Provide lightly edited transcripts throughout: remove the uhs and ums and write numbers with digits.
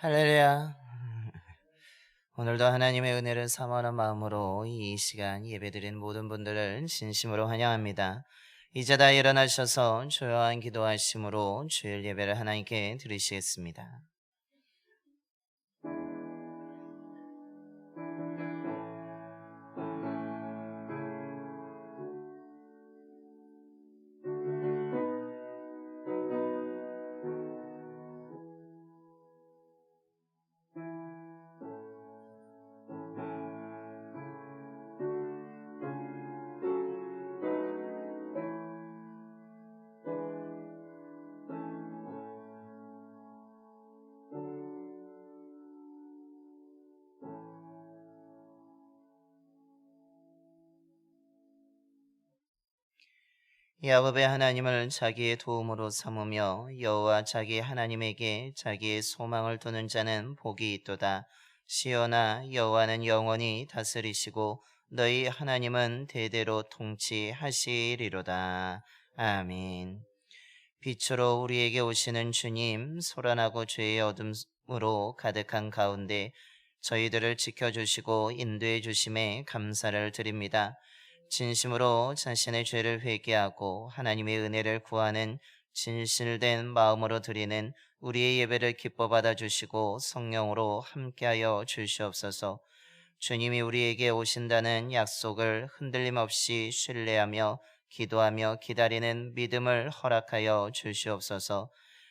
할렐루야. 오늘도 하나님의 은혜를 사모하는 마음으로 이 시간 예배드린 모든 분들을 진심으로 환영합니다. 이제 다 일어나셔서 조용한 기도하심으로 주일 예배를 하나님께 드리시겠습니다. 야곱의 하나님을 자기의 도움으로 삼으며 여호와 자기 하나님에게 자기의 소망을 두는 자는 복이 있도다. 시온아, 여호와는 영원히 다스리시고 너희 하나님은 대대로 통치하시리로다. 아멘. 빛으로 우리에게 오시는 주님, 소란하고 죄의 어둠으로 가득한 가운데 저희들을 지켜주시고 인도해 주심에 감사를 드립니다. 진심으로 자신의 죄를 회개하고 하나님의 은혜를 구하는 진실된 마음으로 드리는 우리의 예배를 기뻐 받아주시고 성령으로 함께하여 주시옵소서. 주님이 우리에게 오신다는 약속을 흔들림 없이 신뢰하며 기도하며 기다리는 믿음을 허락하여 주시옵소서.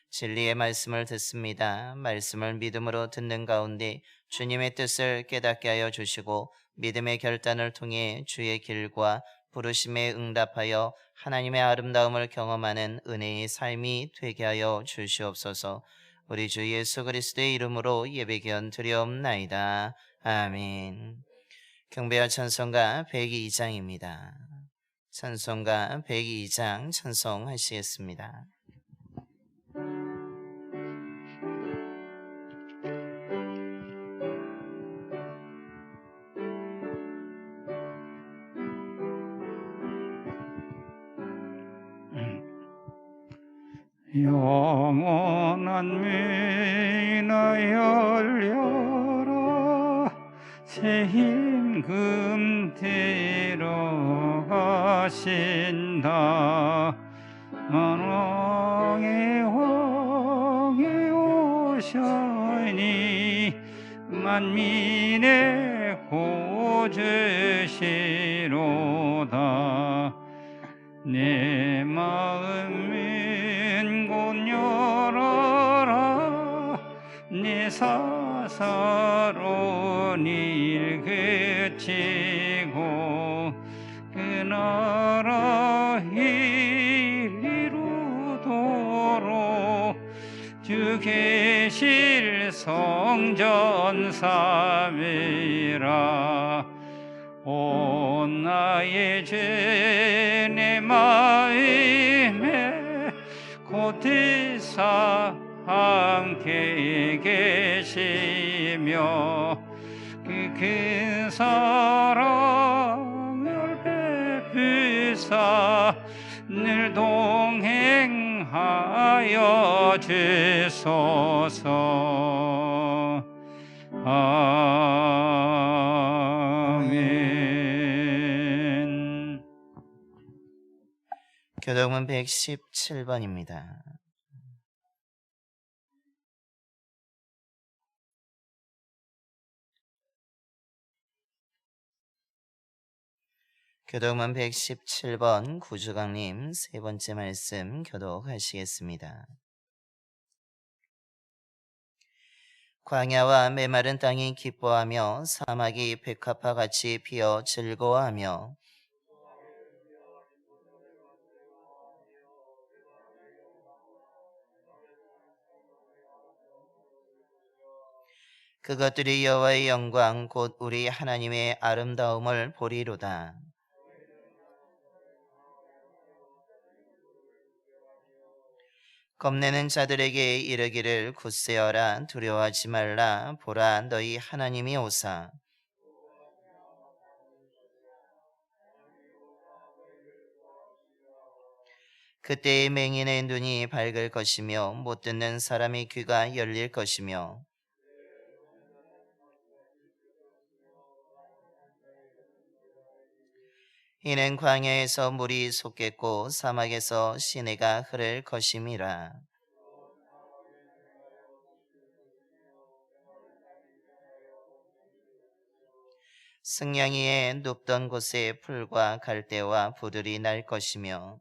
진리의 말씀을 듣습니다. 말씀을 믿음으로 듣는 가운데 주님의 뜻을 깨닫게 하여 주시고 믿음의 결단을 통해 주의 길과 부르심에 응답하여 하나님의 아름다움을 경험하는 은혜의 삶이 되게 하여 주시옵소서. 우리 주 예수 그리스도의 이름으로 예배기원 드리옵나이다. 아멘. 경배와 찬송가 102장입니다. 찬송가 102장 찬송하시겠습니다. 영원한 미나 열려라 새 임금 들어가신다. 만왕의 왕이 오셔니 만민의 구주시로다. 내 마음은 곧 열어라. 내 사사로운 일 그치고 그 나라 이루도록 주 계실 성전 삼으라. 온 나의 죄 내 마음에 곧이사 함께 계시며 그 큰 사랑을 베푸사 늘 동행하여 주소서. 아멘. 교독문 117번입니다. 교독문 117번 구주강님 세 번째 말씀 교독하시겠습니다. 광야와 메마른 땅이 기뻐하며 사막이 백합화같이 피어 즐거워하며 그것들이 여호와의 영광 곧 우리 하나님의 아름다움을 보리로다. 겁내는 자들에게 이르기를 굳세어라. 두려워하지 말라. 보라, 너희 하나님이 오사 그때의 맹인의 눈이 밝을 것이며 못 듣는 사람의 귀가 열릴 것이며 이는 광야에서 물이 솟겠고 사막에서 시내가 흐를 것임이라. 승냥이의 눕던 곳에 풀과 갈대와 부들이 날 것이며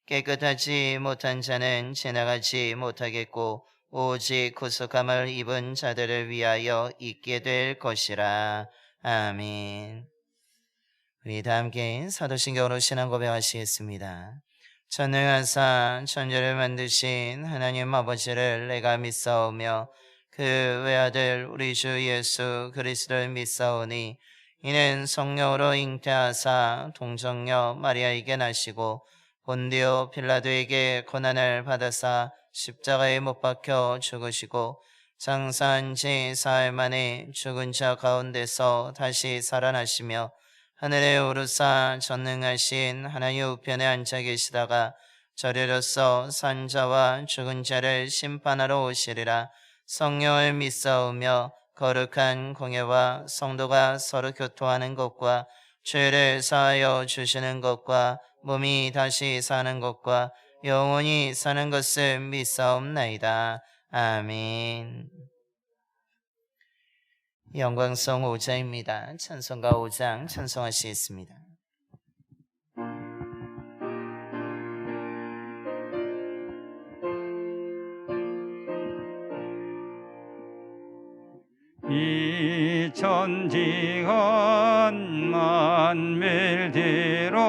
깨끗하지 못한 자는 지나가지 못하겠고 오직 구속함을 입은 자들을 위하여 있게 될 것이라. 아멘. 우리 다 함께 사도신경으로 신앙 고백하시겠습니다. 전능하사 천지를 만드신 하나님 아버지를 내가 믿사오며 그 외아들 우리 주 예수 그리스도를 믿사오니 이는 성령으로 잉태하사 동정녀 마리아에게 나시고 본디오 빌라도에게 고난을 받으사 십자가에 못 박혀 죽으시고 장사한 지 사흘 만에 죽은 자 가운데서 다시 살아나시며 하늘에 오르사 전능하신 하나님 우편에 앉아 계시다가 저리로서 산 자와 죽은 자를 심판하러 오시리라. 성령을 믿사오며 거룩한 공예와 성도가 서로 교통하는 것과 죄를 사하여 주시는 것과 몸이 다시 사는 것과 영원히 사는 것을 믿사옵나이다. 아멘. 영광송 5자입니다. 찬송가 5장 찬송하시겠습니다. 이 천지간 만밀대로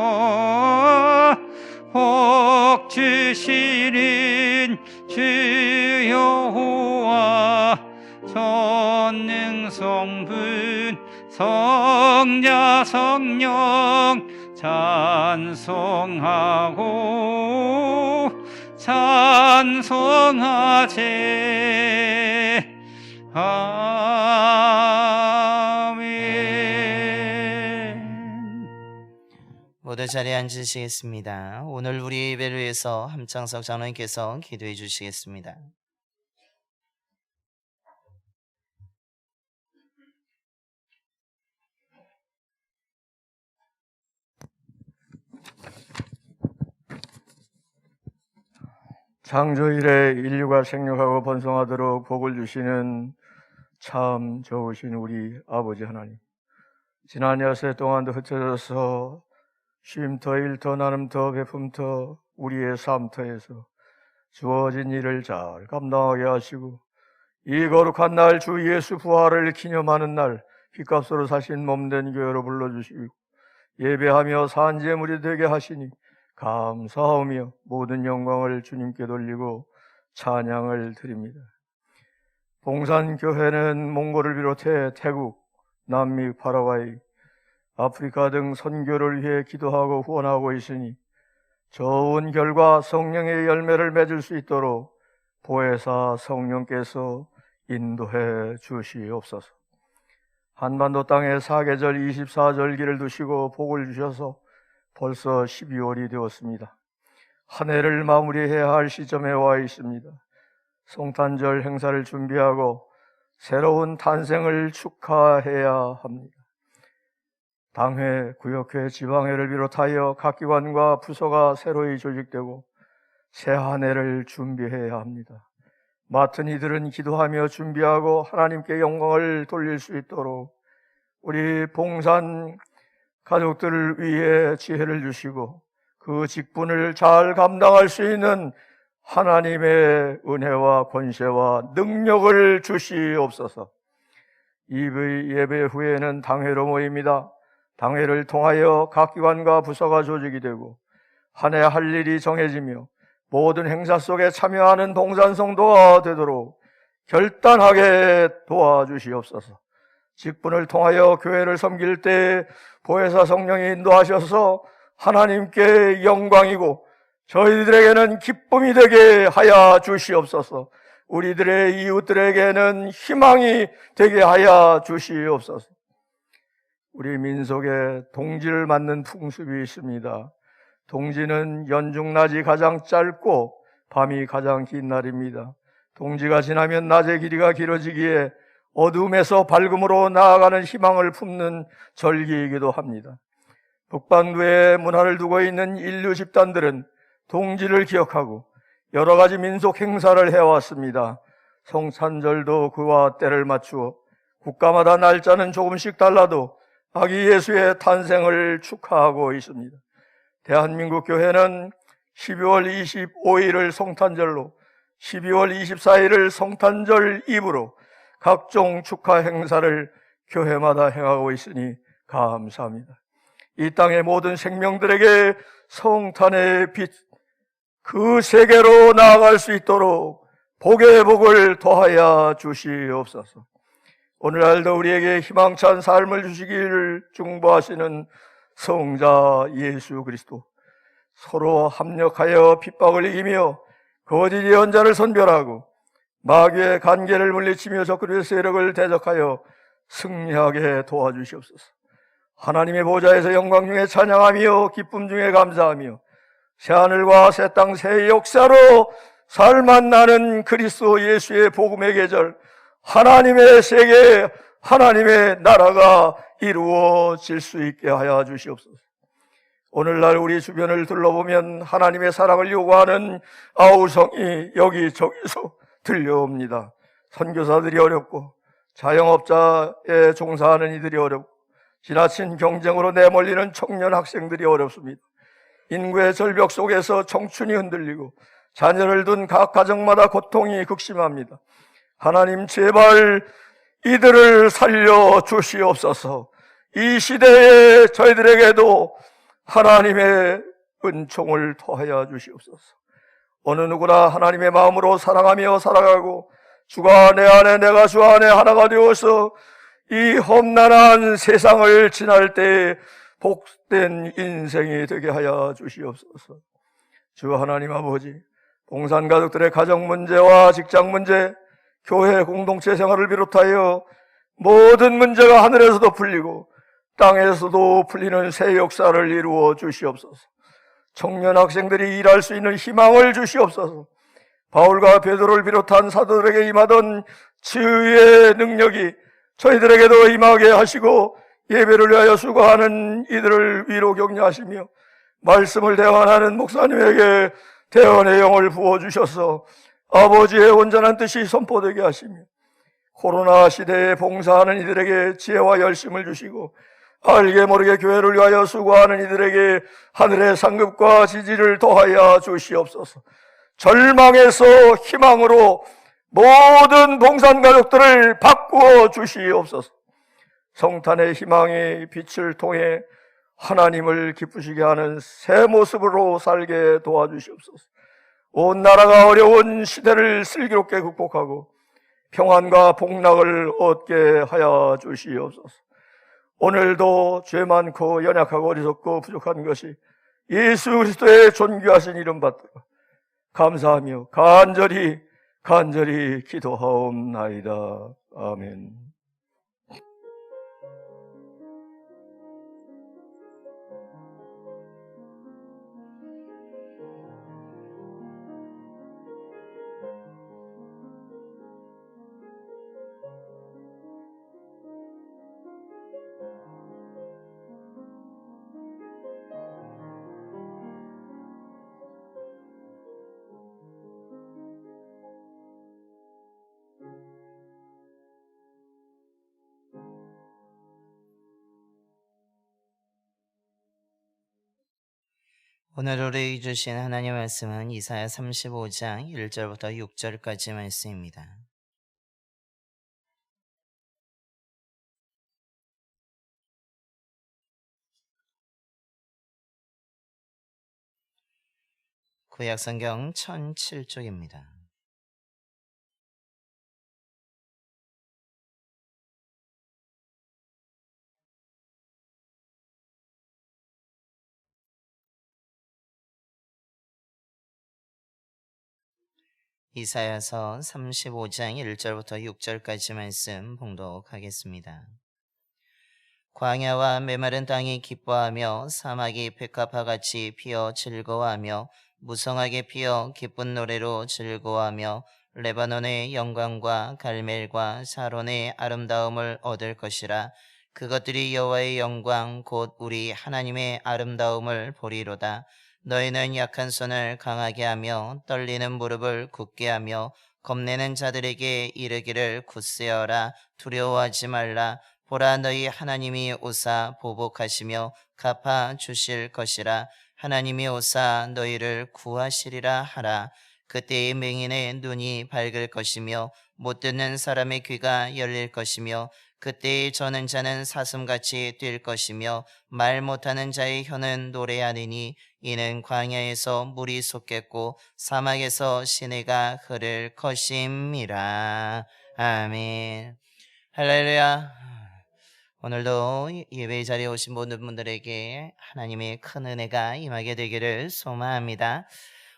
복 주시는 주 여호와 전능성분 성자 성령 찬송하고 찬송하세. 아멘. 모두 자리에 앉으시겠습니다. 오늘 우리 예배를 위해서 함창석 장로님께서 기도해 주시겠습니다. 창조 이래 인류가 생육하고 번성하도록 복을 주시는 참 좋으신 우리 아버지 하나님, 지난 여세 동안도 흩어져서 쉼터 일터 나눔터 베품터 우리의 삶터에서 주어진 일을 잘 감당하게 하시고 이 거룩한 날 주 예수 부활을 기념하는 날 핏값으로 사신 몸된 교회로 불러주시고 예배하며 산제물이 되게 하시니 감사하며 모든 영광을 주님께 돌리고 찬양을 드립니다. 봉산교회는 몽골을 비롯해 태국, 남미, 파라과이, 아프리카 등 선교를 위해 기도하고 후원하고 있으니 좋은 결과 성령의 열매를 맺을 수 있도록 보혜사 성령께서 인도해 주시옵소서. 한반도 땅에 사계절 24절기를 두시고 복을 주셔서 벌써 12월이 되었습니다. 한 해를 마무리해야 할 시점에 와 있습니다. 성탄절 행사를 준비하고 새로운 탄생을 축하해야 합니다. 당회, 구역회, 지방회를 비롯하여 각 기관과 부서가 새로이 조직되고 새 한 해를 준비해야 합니다. 맡은 이들은 기도하며 준비하고 하나님께 영광을 돌릴 수 있도록 우리 봉산 가족들을 위해 지혜를 주시고 그 직분을 잘 감당할 수 있는 하나님의 은혜와 권세와 능력을 주시옵소서. 예배 후에는 당회로 모입니다. 당회를 통하여 각 기관과 부서가 조직이 되고 한 해 할 일이 정해지며 모든 행사 속에 참여하는 봉산 성도가 되도록 결단하게 도와주시옵소서. 직분을 통하여 교회를 섬길 때 보혜사 성령이 인도하셔서 하나님께 영광이고 저희들에게는 기쁨이 되게 하여 주시옵소서. 우리들의 이웃들에게는 희망이 되게 하여 주시옵소서. 우리 민속에 동지를 맞는 풍습이 있습니다. 동지는 연중낮이 가장 짧고 밤이 가장 긴 날입니다. 동지가 지나면 낮의 길이가 길어지기에 어둠에서 밝음으로 나아가는 희망을 품는 절기이기도 합니다. 북반구에 문화를 두고 있는 인류 집단들은 동지를 기억하고 여러 가지 민속 행사를 해왔습니다. 성탄절도 그와 때를 맞추어 국가마다 날짜는 조금씩 달라도 아기 예수의 탄생을 축하하고 있습니다. 대한민국 교회는 12월 25일을 성탄절로, 12월 24일을 성탄절 이브로 각종 축하 행사를 교회마다 행하고 있으니 감사합니다. 이 땅의 모든 생명들에게 성탄의 빛, 그 세계로 나아갈 수 있도록 복의 복을 더하여 주시옵소서. 오늘날도 우리에게 희망찬 삶을 주시기를 중보하시는 성자 예수 그리스도, 서로 합력하여 핍박을 이기며 거짓 예언자를 선별하고 마귀의 간계를 물리치며 적그리스도의 세력을 대적하여 승리하게 도와주시옵소서. 하나님의 보좌에서 영광 중에 찬양하며 기쁨 중에 감사하며 새하늘과 새 땅 새 역사로 살맛나는 그리스도 예수의 복음의 계절, 하나님의 세계, 하나님의 나라가 이루어질 수 있게 하여 주시옵소서. 오늘날 우리 주변을 둘러보면 하나님의 사랑을 요구하는 아우성이 여기저기서 들려옵니다. 선교사들이 어렵고 자영업자에 종사하는 이들이 어렵고 지나친 경쟁으로 내몰리는 청년 학생들이 어렵습니다. 인구의 절벽 속에서 청춘이 흔들리고 자녀를 둔 각 가정마다 고통이 극심합니다. 하나님 제발 이들을 살려 주시옵소서. 이 시대에 저희들에게도 하나님의 은총을 더하여 주시옵소서. 어느 누구나 하나님의 마음으로 사랑하며 살아가고 주가 내 안에 내가 주 안에 하나가 되어서 이 험난한 세상을 지날 때 복된 인생이 되게 하여 주시옵소서. 주 하나님 아버지, 봉산 가족들의 가정 문제와 직장 문제, 교회 공동체 생활을 비롯하여 모든 문제가 하늘에서도 풀리고 땅에서도 풀리는 새 역사를 이루어 주시옵소서. 청년 학생들이 일할 수 있는 희망을 주시옵소서. 바울과 베드로를 비롯한 사도들에게 임하던 치유의 능력이 저희들에게도 임하게 하시고 예배를 위하여 수고하는 이들을 위로 격려하시며 말씀을 대언하는 목사님에게 대언의 영을 부어주셔서 아버지의 온전한 뜻이 선포되게 하시며 코로나 시대에 봉사하는 이들에게 지혜와 열심을 주시고 알게 모르게 교회를 위하여 수고하는 이들에게 하늘의 상급과 지지를 더하여 주시옵소서. 절망에서 희망으로 모든 봉산 가족들을 바꾸어 주시옵소서. 성탄의 희망의 빛을 통해 하나님을 기쁘시게 하는 새 모습으로 살게 도와주시옵소서. 온 나라가 어려운 시대를 슬기롭게 극복하고 평안과 복락을 얻게 하여 주시옵소서. 오늘도 죄 많고 연약하고 어리석고 부족한 것이 예수 그리스도의 존귀하신 이름 받들어 감사하며 간절히 기도하옵나이다. 아멘. 오늘 우리에게 주신 하나님의 말씀은 이사야 35장 1절부터 6절까지 말씀입니다. 구약성경 1007쪽입니다. 이사야서 35장 1절부터 6절까지 말씀 봉독하겠습니다. 광야와 메마른 땅이 기뻐하며 사막이 백합화같이 피어 즐거워하며 무성하게 피어 기쁜 노래로 즐거워하며 레바논의 영광과 갈멜과 사론의 아름다움을 얻을 것이라. 그것들이 여호와의 영광 곧 우리 하나님의 아름다움을 보리로다. 너희는 약한 손을 강하게 하며 떨리는 무릎을 굳게 하며 겁내는 자들에게 이르기를 굳세어라. 두려워하지 말라. 보라, 너희 하나님이 오사 보복하시며 갚아 주실 것이라. 하나님이 오사 너희를 구하시리라 하라. 그때의 맹인의 눈이 밝을 것이며 못 듣는 사람의 귀가 열릴 것이며 그때의 저는 자는 사슴같이 뛸 것이며 말 못하는 자의 혀는 노래하리니 이는 광야에서 물이 솟겠고 사막에서 시내가 흐를 것임이라. 아멘. 할렐루야. 오늘도 예배 자리에 오신 모든 분들에게 하나님의 큰 은혜가 임하게 되기를 소망합니다.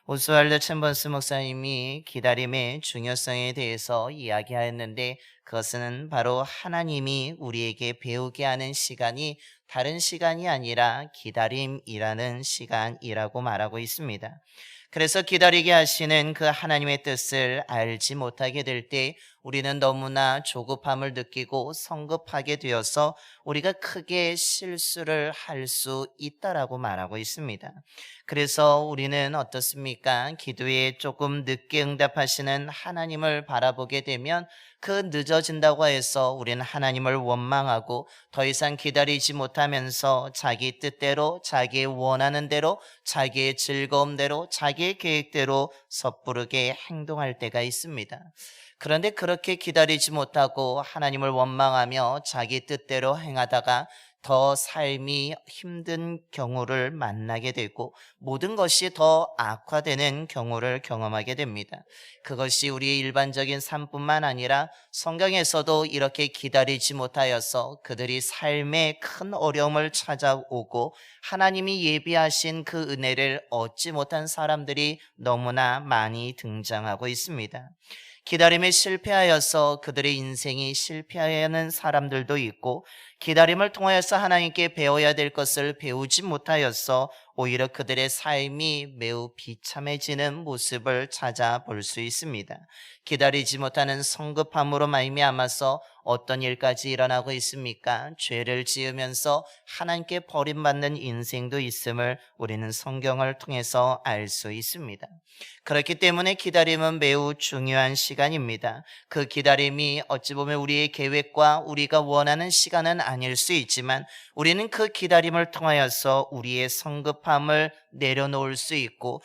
오스왈드 챔버스 목사님이 기다림의 중요성에 대해서 이야기하였는데 그것은 바로 하나님이 우리에게 배우게 하는 시간이 다른 시간이 아니라 기다림이라는 시간이라고 말하고 있습니다. 그래서 기다리게 하시는 그 하나님의 뜻을 알지 못하게 될 때 우리는 너무나 조급함을 느끼고 성급하게 되어서 우리가 크게 실수를 할 수 있다라고 말하고 있습니다. 그래서 우리는 어떻습니까? 기도에 조금 늦게 응답하시는 하나님을 바라보게 되면 그 늦어진다고 해서 우리는 하나님을 원망하고 더 이상 기다리지 못하면서 자기 뜻대로, 자기의 원하는 대로, 자기의 즐거움대로, 자기의 계획대로 섣부르게 행동할 때가 있습니다. 그런데 그렇게 기다리지 못하고 하나님을 원망하며 자기 뜻대로 행하다가 더 삶이 힘든 경우를 만나게 되고 모든 것이 더 악화되는 경우를 경험하게 됩니다. 그것이 우리의 일반적인 삶뿐만 아니라 성경에서도 이렇게 기다리지 못하여서 그들이 삶에 큰 어려움을 찾아오고 하나님이 예비하신 그 은혜를 얻지 못한 사람들이 너무나 많이 등장하고 있습니다. 기다림에 실패하여서 그들의 인생이 실패하는 사람들도 있고 기다림을 통하여서 하나님께 배워야 될 것을 배우지 못하여서 오히려 그들의 삶이 매우 비참해지는 모습을 찾아볼 수 있습니다. 기다리지 못하는 성급함으로 말미암아서 어떤 일까지 일어나고 있습니까? 죄를 지으면서 하나님께 버림받는 인생도 있음을 우리는 성경을 통해서 알 수 있습니다. 그렇기 때문에 기다림은 매우 중요한 시간입니다. 그 기다림이 어찌 보면 우리의 계획과 우리가 원하는 시간은 아닐 수 있지만 우리는 그 기다림을 통하여서 우리의 성급함을 내려놓을 수 있고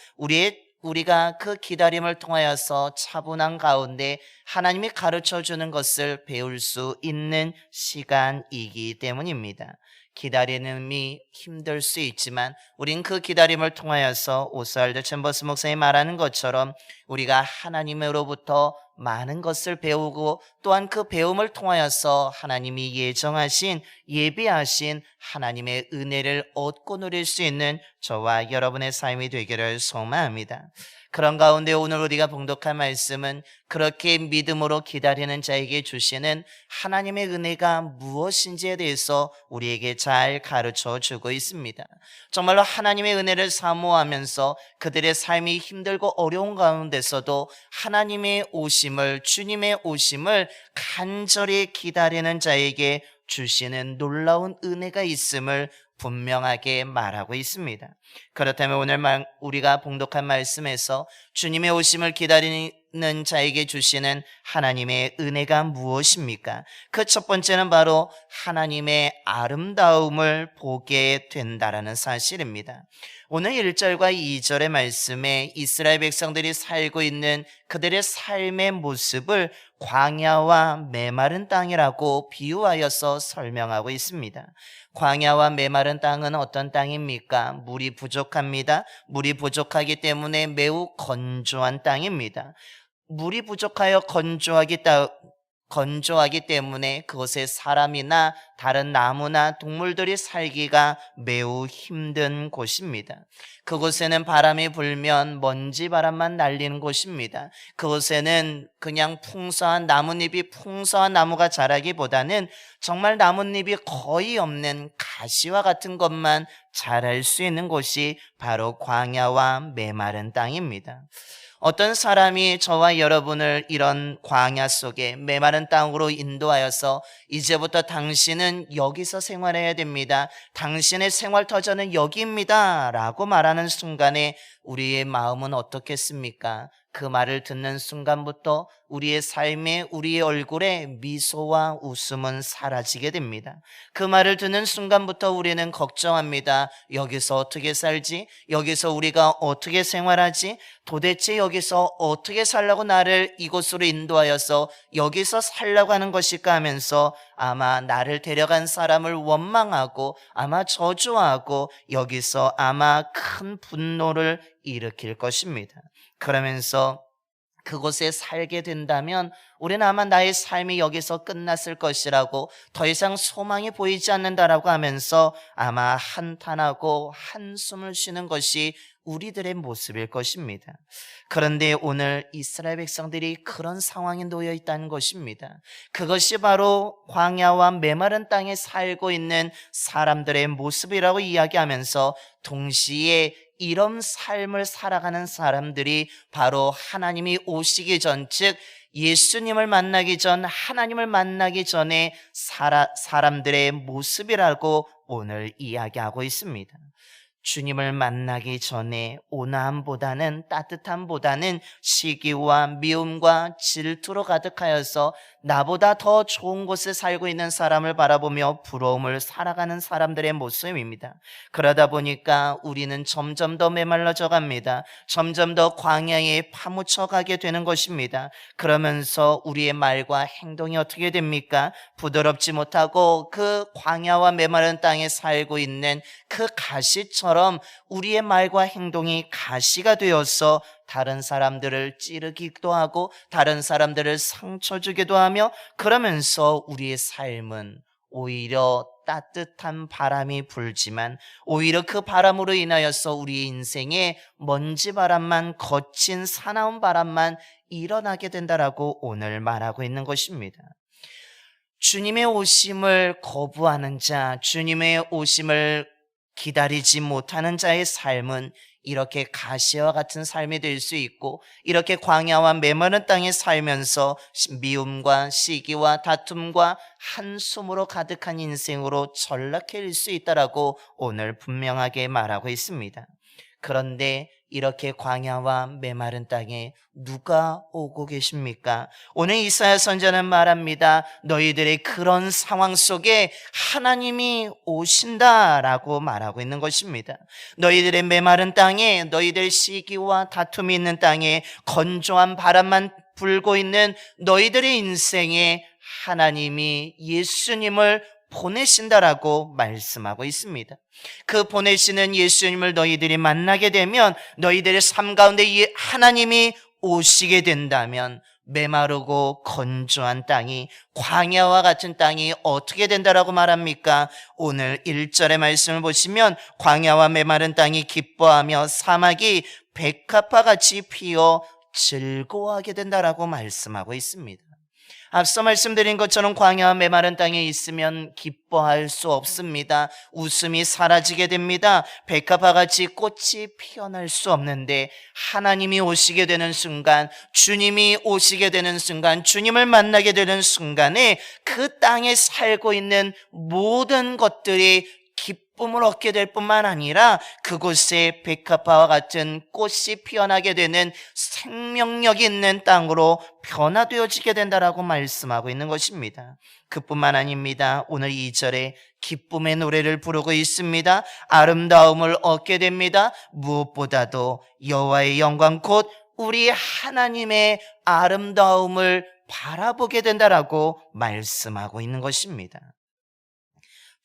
우리가 그 기다림을 통하여서 차분한 가운데 하나님이 가르쳐 주는 것을 배울 수 있는 시간이기 때문입니다. 기다림이 힘들 수 있지만 우린 그 기다림을 통하여서 오스왈드 챔버스 목사님이 말하는 것처럼 우리가 하나님으로부터 많은 것을 배우고 또한 그 배움을 통하여서 하나님이 예정하신 예비하신 하나님의 은혜를 얻고 누릴 수 있는 저와 여러분의 삶이 되기를 소망합니다. 그런 가운데 오늘 우리가 봉독할 말씀은 그렇게 믿음으로 기다리는 자에게 주시는 하나님의 은혜가 무엇인지에 대해서 우리에게 잘 가르쳐 주고 있습니다. 정말로 하나님의 은혜를 사모하면서 그들의 삶이 힘들고 어려운 가운데서도 하나님의 오심을, 주님의 오심을 간절히 기다리는 자에게 주시는 놀라운 은혜가 있음을 분명하게 말하고 있습니다. 그렇다면 오늘 우리가 봉독한 말씀에서 주님의 오심을 기다리는 자에게 주시는 하나님의 은혜가 무엇입니까? 그 첫 번째는 바로 하나님의 아름다움을 보게 된다라는 사실입니다. 오늘 1절과 2절의 말씀에 이스라엘 백성들이 살고 있는 그들의 삶의 모습을 광야와 메마른 땅이라고 비유하여서 설명하고 있습니다. 광야와 메마른 땅은 어떤 땅입니까? 물이 부족합니다. 물이 부족하기 때문에 매우 건조한 땅입니다. 물이 부족하여 건조하기 때문에 그곳에 사람이나 다른 나무나 동물들이 살기가 매우 힘든 곳입니다. 그곳에는 바람이 불면 먼지 바람만 날리는 곳입니다. 그곳에는 그냥 풍성한 나무가 자라기보다는 정말 나뭇잎이 거의 없는 가시와 같은 것만 자랄 수 있는 곳이 바로 광야와 메마른 땅입니다. 어떤 사람이 저와 여러분을 이런 광야 속에 메마른 땅으로 인도하여서 이제부터 당신은 여기서 생활해야 됩니다. 당신의 생활 터전은 여기입니다. 라고 말하는 순간에 우리의 마음은 어떻겠습니까? 그 말을 듣는 순간부터 우리의 삶에, 우리의 얼굴에 미소와 웃음은 사라지게 됩니다. 그 말을 듣는 순간부터 우리는 걱정합니다. 여기서 어떻게 살지? 여기서 우리가 어떻게 생활하지? 도대체 여기서 어떻게 살라고 나를 이곳으로 인도하여서 여기서 살라고 하는 것일까 하면서 아마 나를 데려간 사람을 원망하고 아마 저주하고 여기서 아마 큰 분노를 일으킬 것입니다. 그러면서 그곳에 살게 된다면 우리는 아마 나의 삶이 여기서 끝났을 것이라고 더 이상 소망이 보이지 않는다라고 하면서 아마 한탄하고 한숨을 쉬는 것이 우리들의 모습일 것입니다. 그런데 오늘 이스라엘 백성들이 그런 상황에 놓여 있다는 것입니다. 그것이 바로 광야와 메마른 땅에 살고 있는 사람들의 모습이라고 이야기하면서 동시에 이런 삶을 살아가는 사람들이 바로 하나님이 오시기 전, 즉 예수님을 만나기 전, 하나님을 만나기 전에 사람들의 모습이라고 오늘 이야기하고 있습니다. 주님을 만나기 전에 온화함보다는, 따뜻함보다는 시기와 미움과 질투로 가득하여서 나보다 더 좋은 곳에 살고 있는 사람을 바라보며 부러움을 살아가는 사람들의 모습입니다. 그러다 보니까 우리는 점점 더 메말라져 갑니다. 점점 더 광야에 파묻혀 가게 되는 것입니다. 그러면서 우리의 말과 행동이 어떻게 됩니까? 부드럽지 못하고 그 광야와 메마른 땅에 살고 있는 그 가시처럼 우리의 말과 행동이 가시가 되어서 다른 사람들을 찌르기도 하고 다른 사람들을 상처 주기도 하며, 그러면서 우리의 삶은 오히려 따뜻한 바람이 불지만 오히려 그 바람으로 인하여서 우리의 인생에 먼지바람만, 거친 사나운 바람만 일어나게 된다라고 오늘 말하고 있는 것입니다. 주님의 오심을 거부하는 자, 주님의 오심을 기다리지 못하는 자의 삶은 이렇게 가시와 같은 삶이 될 수 있고, 이렇게 광야와 메마른 땅에 살면서 미움과 시기와 다툼과 한숨으로 가득한 인생으로 전락해질 수 있다라고 오늘 분명하게 말하고 있습니다. 그런데 이렇게 광야와 메마른 땅에 누가 오고 계십니까? 오늘 이사야 선지자는 말합니다. 너희들의 그런 상황 속에 하나님이 오신다라고 말하고 있는 것입니다. 너희들의 메마른 땅에, 너희들의 시기와 다툼이 있는 땅에, 건조한 바람만 불고 있는 너희들의 인생에 하나님이 예수님을 보내신다라고 말씀하고 있습니다. 그 보내시는 예수님을 너희들이 만나게 되면, 너희들의 삶 가운데 하나님이 오시게 된다면 메마르고 건조한 땅이, 광야와 같은 땅이 어떻게 된다라고 말합니까? 오늘 1절의 말씀을 보시면 광야와 메마른 땅이 기뻐하며 사막이 백합화 같이 피어 즐거워하게 된다라고 말씀하고 있습니다. 앞서 말씀드린 것처럼 광야와 메마른 땅에 있으면 기뻐할 수 없습니다. 웃음이 사라지게 됩니다. 백합화같이 꽃이 피어날 수 없는데 하나님이 오시게 되는 순간, 주님이 오시게 되는 순간, 주님을 만나게 되는 순간에 그 땅에 살고 있는 모든 것들이 기쁨을 얻게 될 뿐만 아니라 그곳에 백합화와 같은 꽃이 피어나게 되는 생명력이 있는 땅으로 변화되어지게 된다라고 말씀하고 있는 것입니다. 그뿐만 아닙니다. 오늘 2절에 기쁨의 노래를 부르고 있습니다. 아름다움을 얻게 됩니다. 무엇보다도 여호와의 영광 곧 우리 하나님의 아름다움을 바라보게 된다라고 말씀하고 있는 것입니다.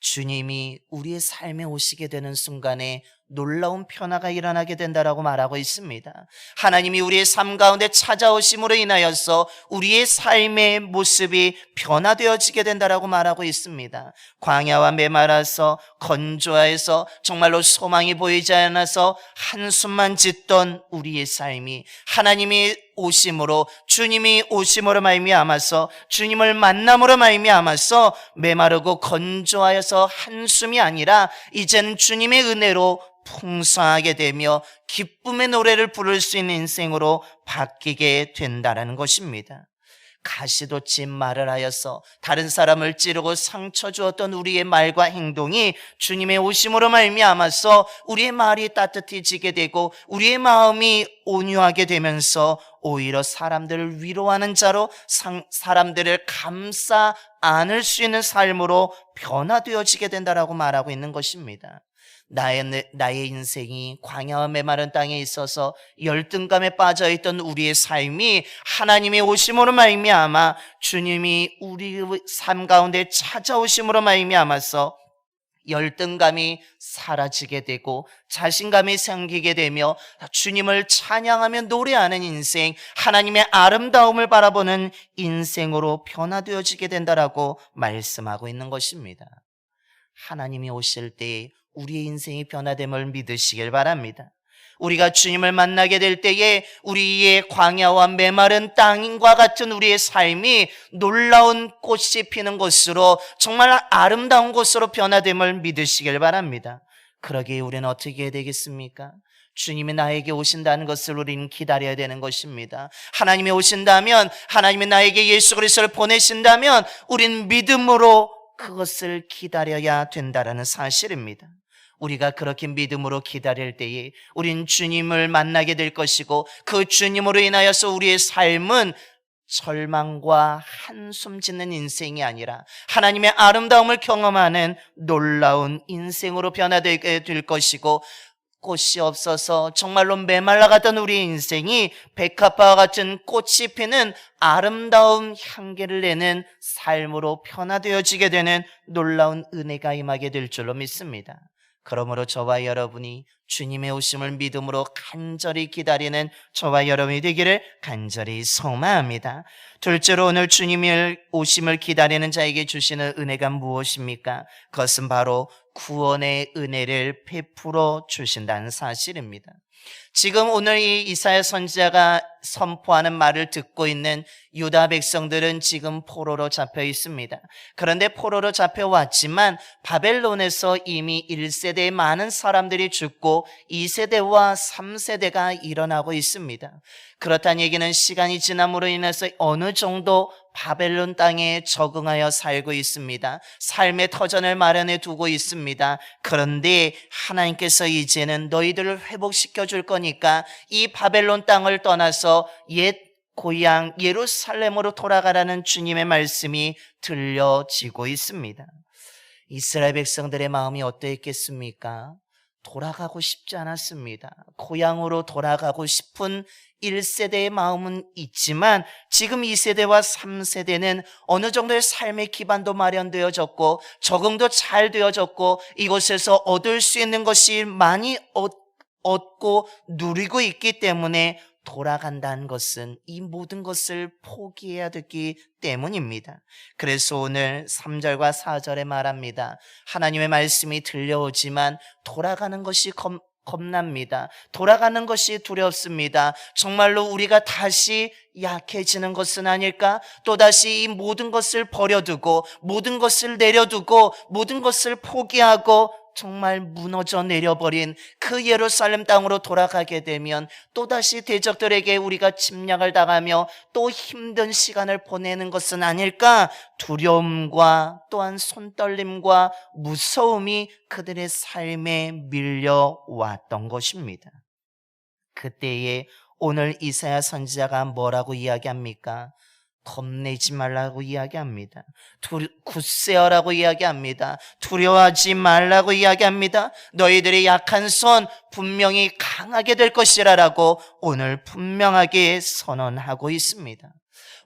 주님이 우리의 삶에 오시게 되는 순간에 놀라운 변화가 일어나게 된다라고 말하고 있습니다. 하나님이 우리의 삶 가운데 찾아오심으로 인하여서 우리의 삶의 모습이 변화되어지게 된다라고 말하고 있습니다. 광야와 메마라서 건조해서 정말로 소망이 보이지 않아서 한숨만 짓던 우리의 삶이 하나님이 오심으로, 주님이 오심으로 말미암아서, 주님을 만남으로 말미암아서 메마르고 건조하여서 한숨이 아니라 이제는 주님의 은혜로 풍성하게 되며 기쁨의 노래를 부를 수 있는 인생으로 바뀌게 된다는 것입니다. 가시돋친 말을 하여서 다른 사람을 찌르고 상처 주었던 우리의 말과 행동이 주님의 오심으로 말미암아서 우리의 말이 따뜻해지게 되고 우리의 마음이 온유하게 되면서 오히려 사람들을 위로하는 자로 사람들을 감싸 안을 수 있는 삶으로 변화되어지게 된다라고 말하고 있는 것입니다. 나의 인생이 광야와 메마른 땅에 있어서 열등감에 빠져있던 우리의 삶이 하나님의 오심으로 말미암아 주님이 우리의 삶 가운데 찾아오심으로 말미암아서 열등감이 사라지게 되고 자신감이 생기게 되며 주님을 찬양하며 노래하는 인생, 하나님의 아름다움을 바라보는 인생으로 변화되어지게 된다라고 말씀하고 있는 것입니다. 하나님이 오실 때 우리의 인생이 변화됨을 믿으시길 바랍니다. 우리가 주님을 만나게 될 때에 우리의 광야와 메마른 땅과 같은 우리의 삶이 놀라운 꽃이 피는 곳으로, 정말 아름다운 곳으로 변화됨을 믿으시길 바랍니다. 그러기에 우리는 어떻게 해야 되겠습니까? 주님이 나에게 오신다는 것을 우리는 기다려야 되는 것입니다. 하나님이 오신다면, 하나님이 나에게 예수 그리스도를 보내신다면 우리는 믿음으로 그것을 기다려야 된다는 사실입니다. 우리가 그렇게 믿음으로 기다릴 때에 우린 주님을 만나게 될 것이고, 그 주님으로 인하여서 우리의 삶은 절망과 한숨 짓는 인생이 아니라 하나님의 아름다움을 경험하는 놀라운 인생으로 변화되게 될 것이고, 꽃이 없어서 정말로 메말라가던 우리의 인생이 백합화와 같은 꽃이 피는 아름다운 향기를 내는 삶으로 변화되어지게 되는 놀라운 은혜가 임하게 될 줄로 믿습니다. 그러므로 저와 여러분이 주님의 오심을 믿음으로 간절히 기다리는 저와 여러분이 되기를 간절히 소망합니다. 둘째로, 오늘 주님의 오심을 기다리는 자에게 주시는 은혜가 무엇입니까? 그것은 바로 구원의 은혜를 베풀어 주신다는 사실입니다. 지금 오늘 이 이사야 선지자가 선포하는 말을 듣고 있는 유다 백성들은 지금 포로로 잡혀 있습니다. 그런데 포로로 잡혀왔지만 바벨론에서 이미 1세대에 많은 사람들이 죽고 2세대와 3세대가 일어나고 있습니다. 그렇다는 얘기는 시간이 지남으로 인해서 어느 정도 바벨론 땅에 적응하여 살고 있습니다. 삶의 터전을 마련해 두고 있습니다. 그런데 하나님께서 이제는 너희들을 회복시켜 줄 거니까 이 바벨론 땅을 떠나서 옛 고향 예루살렘으로 돌아가라는 주님의 말씀이 들려지고 있습니다. 이스라엘 백성들의 마음이 어떠했겠습니까? 돌아가고 싶지 않았습니다. 고향으로 돌아가고 싶은 1세대의 마음은 있지만 지금 2세대와 3세대는 어느 정도의 삶의 기반도 마련되어졌고 적응도 잘 되어졌고 이곳에서 얻을 수 있는 것이 많이 얻고 누리고 있기 때문에 돌아간다는 것은 이 모든 것을 포기해야 되기 때문입니다. 그래서 오늘 3절과 4절에 말합니다. 하나님의 말씀이 들려오지만 돌아가는 것이 겁납니다. 돌아가는 것이 두렵습니다. 정말로 우리가 다시 약해지는 것은 아닐까? 또다시 이 모든 것을 버려두고 모든 것을 내려두고 모든 것을 포기하고 정말 무너져 내려버린 그 예루살렘 땅으로 돌아가게 되면 또다시 대적들에게 우리가 침략을 당하며 또 힘든 시간을 보내는 것은 아닐까? 두려움과 또한 손떨림과 무서움이 그들의 삶에 밀려왔던 것입니다. 그때에 오늘 이사야 선지자가 뭐라고 이야기합니까? 겁내지 말라고 이야기합니다. 굳세어라고 이야기합니다. 두려워하지 말라고 이야기합니다. 너희들의 약한 손 분명히 강하게 될 것이라고 오늘 분명하게 선언하고 있습니다.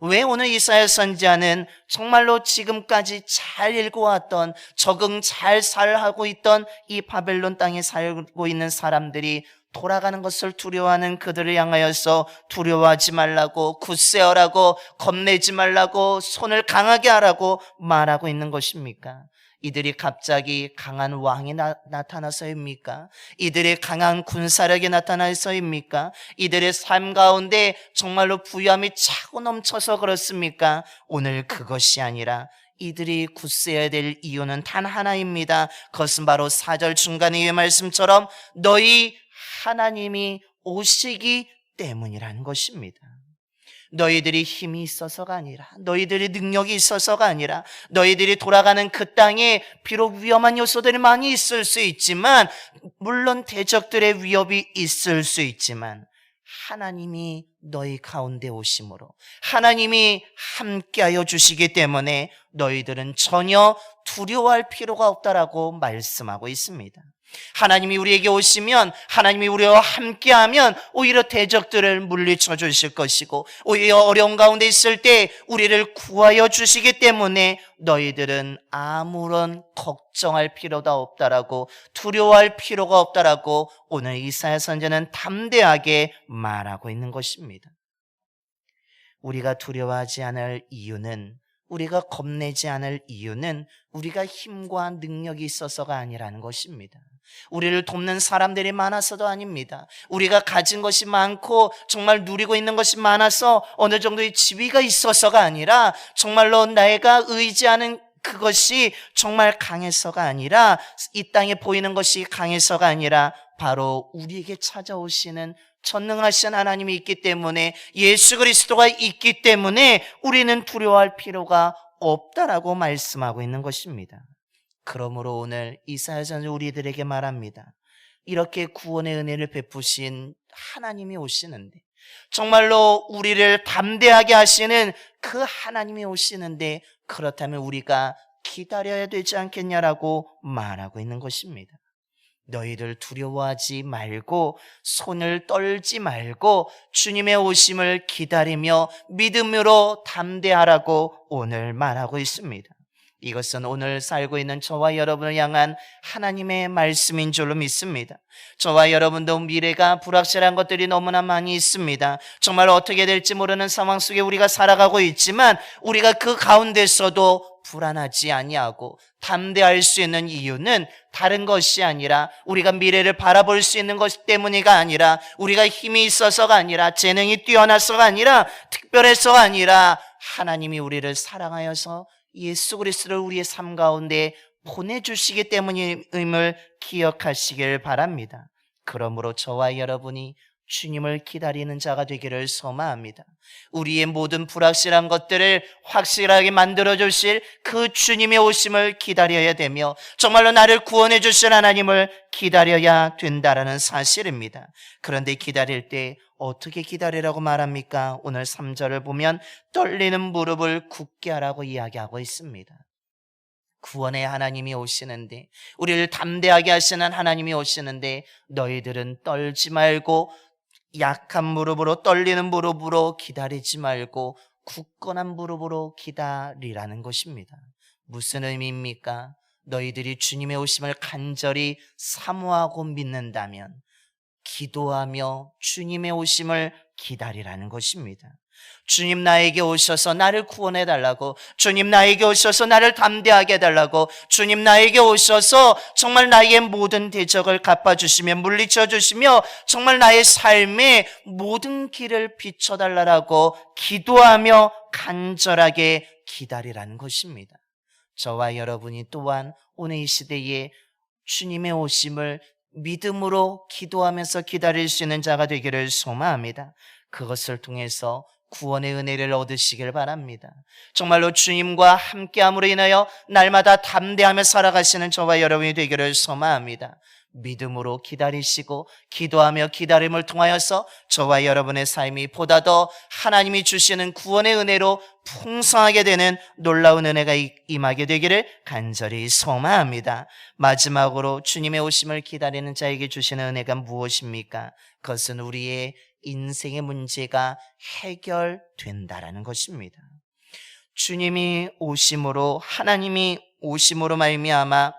왜 오늘 이사야 선지자는 정말로 지금까지 잘 읽어왔던 적응 잘 살하고 있던 이 바벨론 땅에 살고 있는 사람들이 돌아가는 것을 두려워하는 그들을 향하여서 두려워하지 말라고, 굳세어라고, 겁내지 말라고, 손을 강하게 하라고 말하고 있는 것입니까? 이들이 갑자기 강한 왕이 나타나서입니까? 이들의 강한 군사력이 나타나서입니까? 이들의 삶 가운데 정말로 부유함이 차고 넘쳐서 그렇습니까? 오늘 그것이 아니라 이들이 굳세어야 될 이유는 단 하나입니다. 그것은 바로 4절 중간의 이 말씀처럼 너희 하나님이 오시기 때문이라는 것입니다. 너희들이 힘이 있어서가 아니라, 너희들이 능력이 있어서가 아니라, 너희들이 돌아가는 그 땅에 비록 위험한 요소들이 많이 있을 수 있지만, 물론 대적들의 위협이 있을 수 있지만, 하나님이 너희 가운데 오심으로 하나님이 함께하여 주시기 때문에 너희들은 전혀 두려워할 필요가 없다라고 말씀하고 있습니다. 하나님이 우리에게 오시면, 하나님이 우리와 함께하면 오히려 대적들을 물리쳐 주실 것이고, 오히려 어려운 가운데 있을 때 우리를 구하여 주시기 때문에 너희들은 아무런 걱정할 필요가 없다라고, 두려워할 필요가 없다라고 오늘 이사야 선지자는 담대하게 말하고 있는 것입니다. 우리가 두려워하지 않을 이유는, 우리가 겁내지 않을 이유는 우리가 힘과 능력이 있어서가 아니라는 것입니다. 우리를 돕는 사람들이 많아서도 아닙니다. 우리가 가진 것이 많고 정말 누리고 있는 것이 많아서 어느 정도의 지위가 있어서가 아니라, 정말로 내가 의지하는 그것이 정말 강해서가 아니라, 이 땅에 보이는 것이 강해서가 아니라 바로 우리에게 찾아오시는 전능하신 하나님이 있기 때문에, 예수 그리스도가 있기 때문에 우리는 두려워할 필요가 없다라고 말씀하고 있는 것입니다. 그러므로 오늘 이사야서는 우리들에게 말합니다. 이렇게 구원의 은혜를 베푸신 하나님이 오시는데, 정말로 우리를 담대하게 하시는 그 하나님이 오시는데, 그렇다면 우리가 기다려야 되지 않겠냐라고 말하고 있는 것입니다. 너희들 두려워하지 말고 손을 떨지 말고 주님의 오심을 기다리며 믿음으로 담대하라고 오늘 말하고 있습니다. 이것은 오늘 살고 있는 저와 여러분을 향한 하나님의 말씀인 줄로 믿습니다. 저와 여러분도 미래가 불확실한 것들이 너무나 많이 있습니다. 정말 어떻게 될지 모르는 상황 속에 우리가 살아가고 있지만, 우리가 그 가운데서도 불안하지 아니하고 담대할 수 있는 이유는 다른 것이 아니라, 우리가 미래를 바라볼 수 있는 것 때문이가 아니라, 우리가 힘이 있어서가 아니라, 재능이 뛰어나서가 아니라, 특별해서가 아니라, 하나님이 우리를 사랑하여서 예수 그리스도를 우리의 삶 가운데 보내주시기 때문임을 기억하시길 바랍니다. 그러므로 저와 여러분이 주님을 기다리는 자가 되기를 소망합니다. 우리의 모든 불확실한 것들을 확실하게 만들어주실 그 주님의 오심을 기다려야 되며, 정말로 나를 구원해 주실 하나님을 기다려야 된다라는 사실입니다. 그런데 기다릴 때 어떻게 기다리라고 말합니까? 오늘 3절을 보면 떨리는 무릎을 굳게 하라고 이야기하고 있습니다. 구원의 하나님이 오시는데, 우리를 담대하게 하시는 하나님이 오시는데, 너희들은 떨지 말고 약한 무릎으로, 떨리는 무릎으로 기다리지 말고 굳건한 무릎으로 기다리라는 것입니다. 무슨 의미입니까? 너희들이 주님의 오심을 간절히 사모하고 믿는다면 기도하며 주님의 오심을 기다리라는 것입니다. 주님 나에게 오셔서 나를 구원해 달라고, 주님 나에게 오셔서 나를 담대하게 해달라고, 주님 나에게 오셔서 정말 나의 모든 대적을 갚아주시며 물리쳐 주시며 정말 나의 삶의 모든 길을 비춰달라고 기도하며 간절하게 기다리라는 것입니다. 저와 여러분이 또한 오늘 이 시대에 주님의 오심을 믿음으로 기도하면서 기다릴 수 있는 자가 되기를 소망합니다. 그것을 통해서 구원의 은혜를 얻으시길 바랍니다. 정말로 주님과 함께함으로 인하여 날마다 담대하며 살아가시는 저와 여러분이 되기를 소망합니다. 믿음으로 기다리시고 기도하며 기다림을 통하여서 저와 여러분의 삶이 보다 더 하나님이 주시는 구원의 은혜로 풍성하게 되는 놀라운 은혜가 임하게 되기를 간절히 소망합니다. 마지막으로 주님의 오심을 기다리는 자에게 주시는 은혜가 무엇입니까? 그것은 우리의 인생의 문제가 해결된다라는 것입니다. 주님이 오심으로, 하나님이 오심으로 말미암아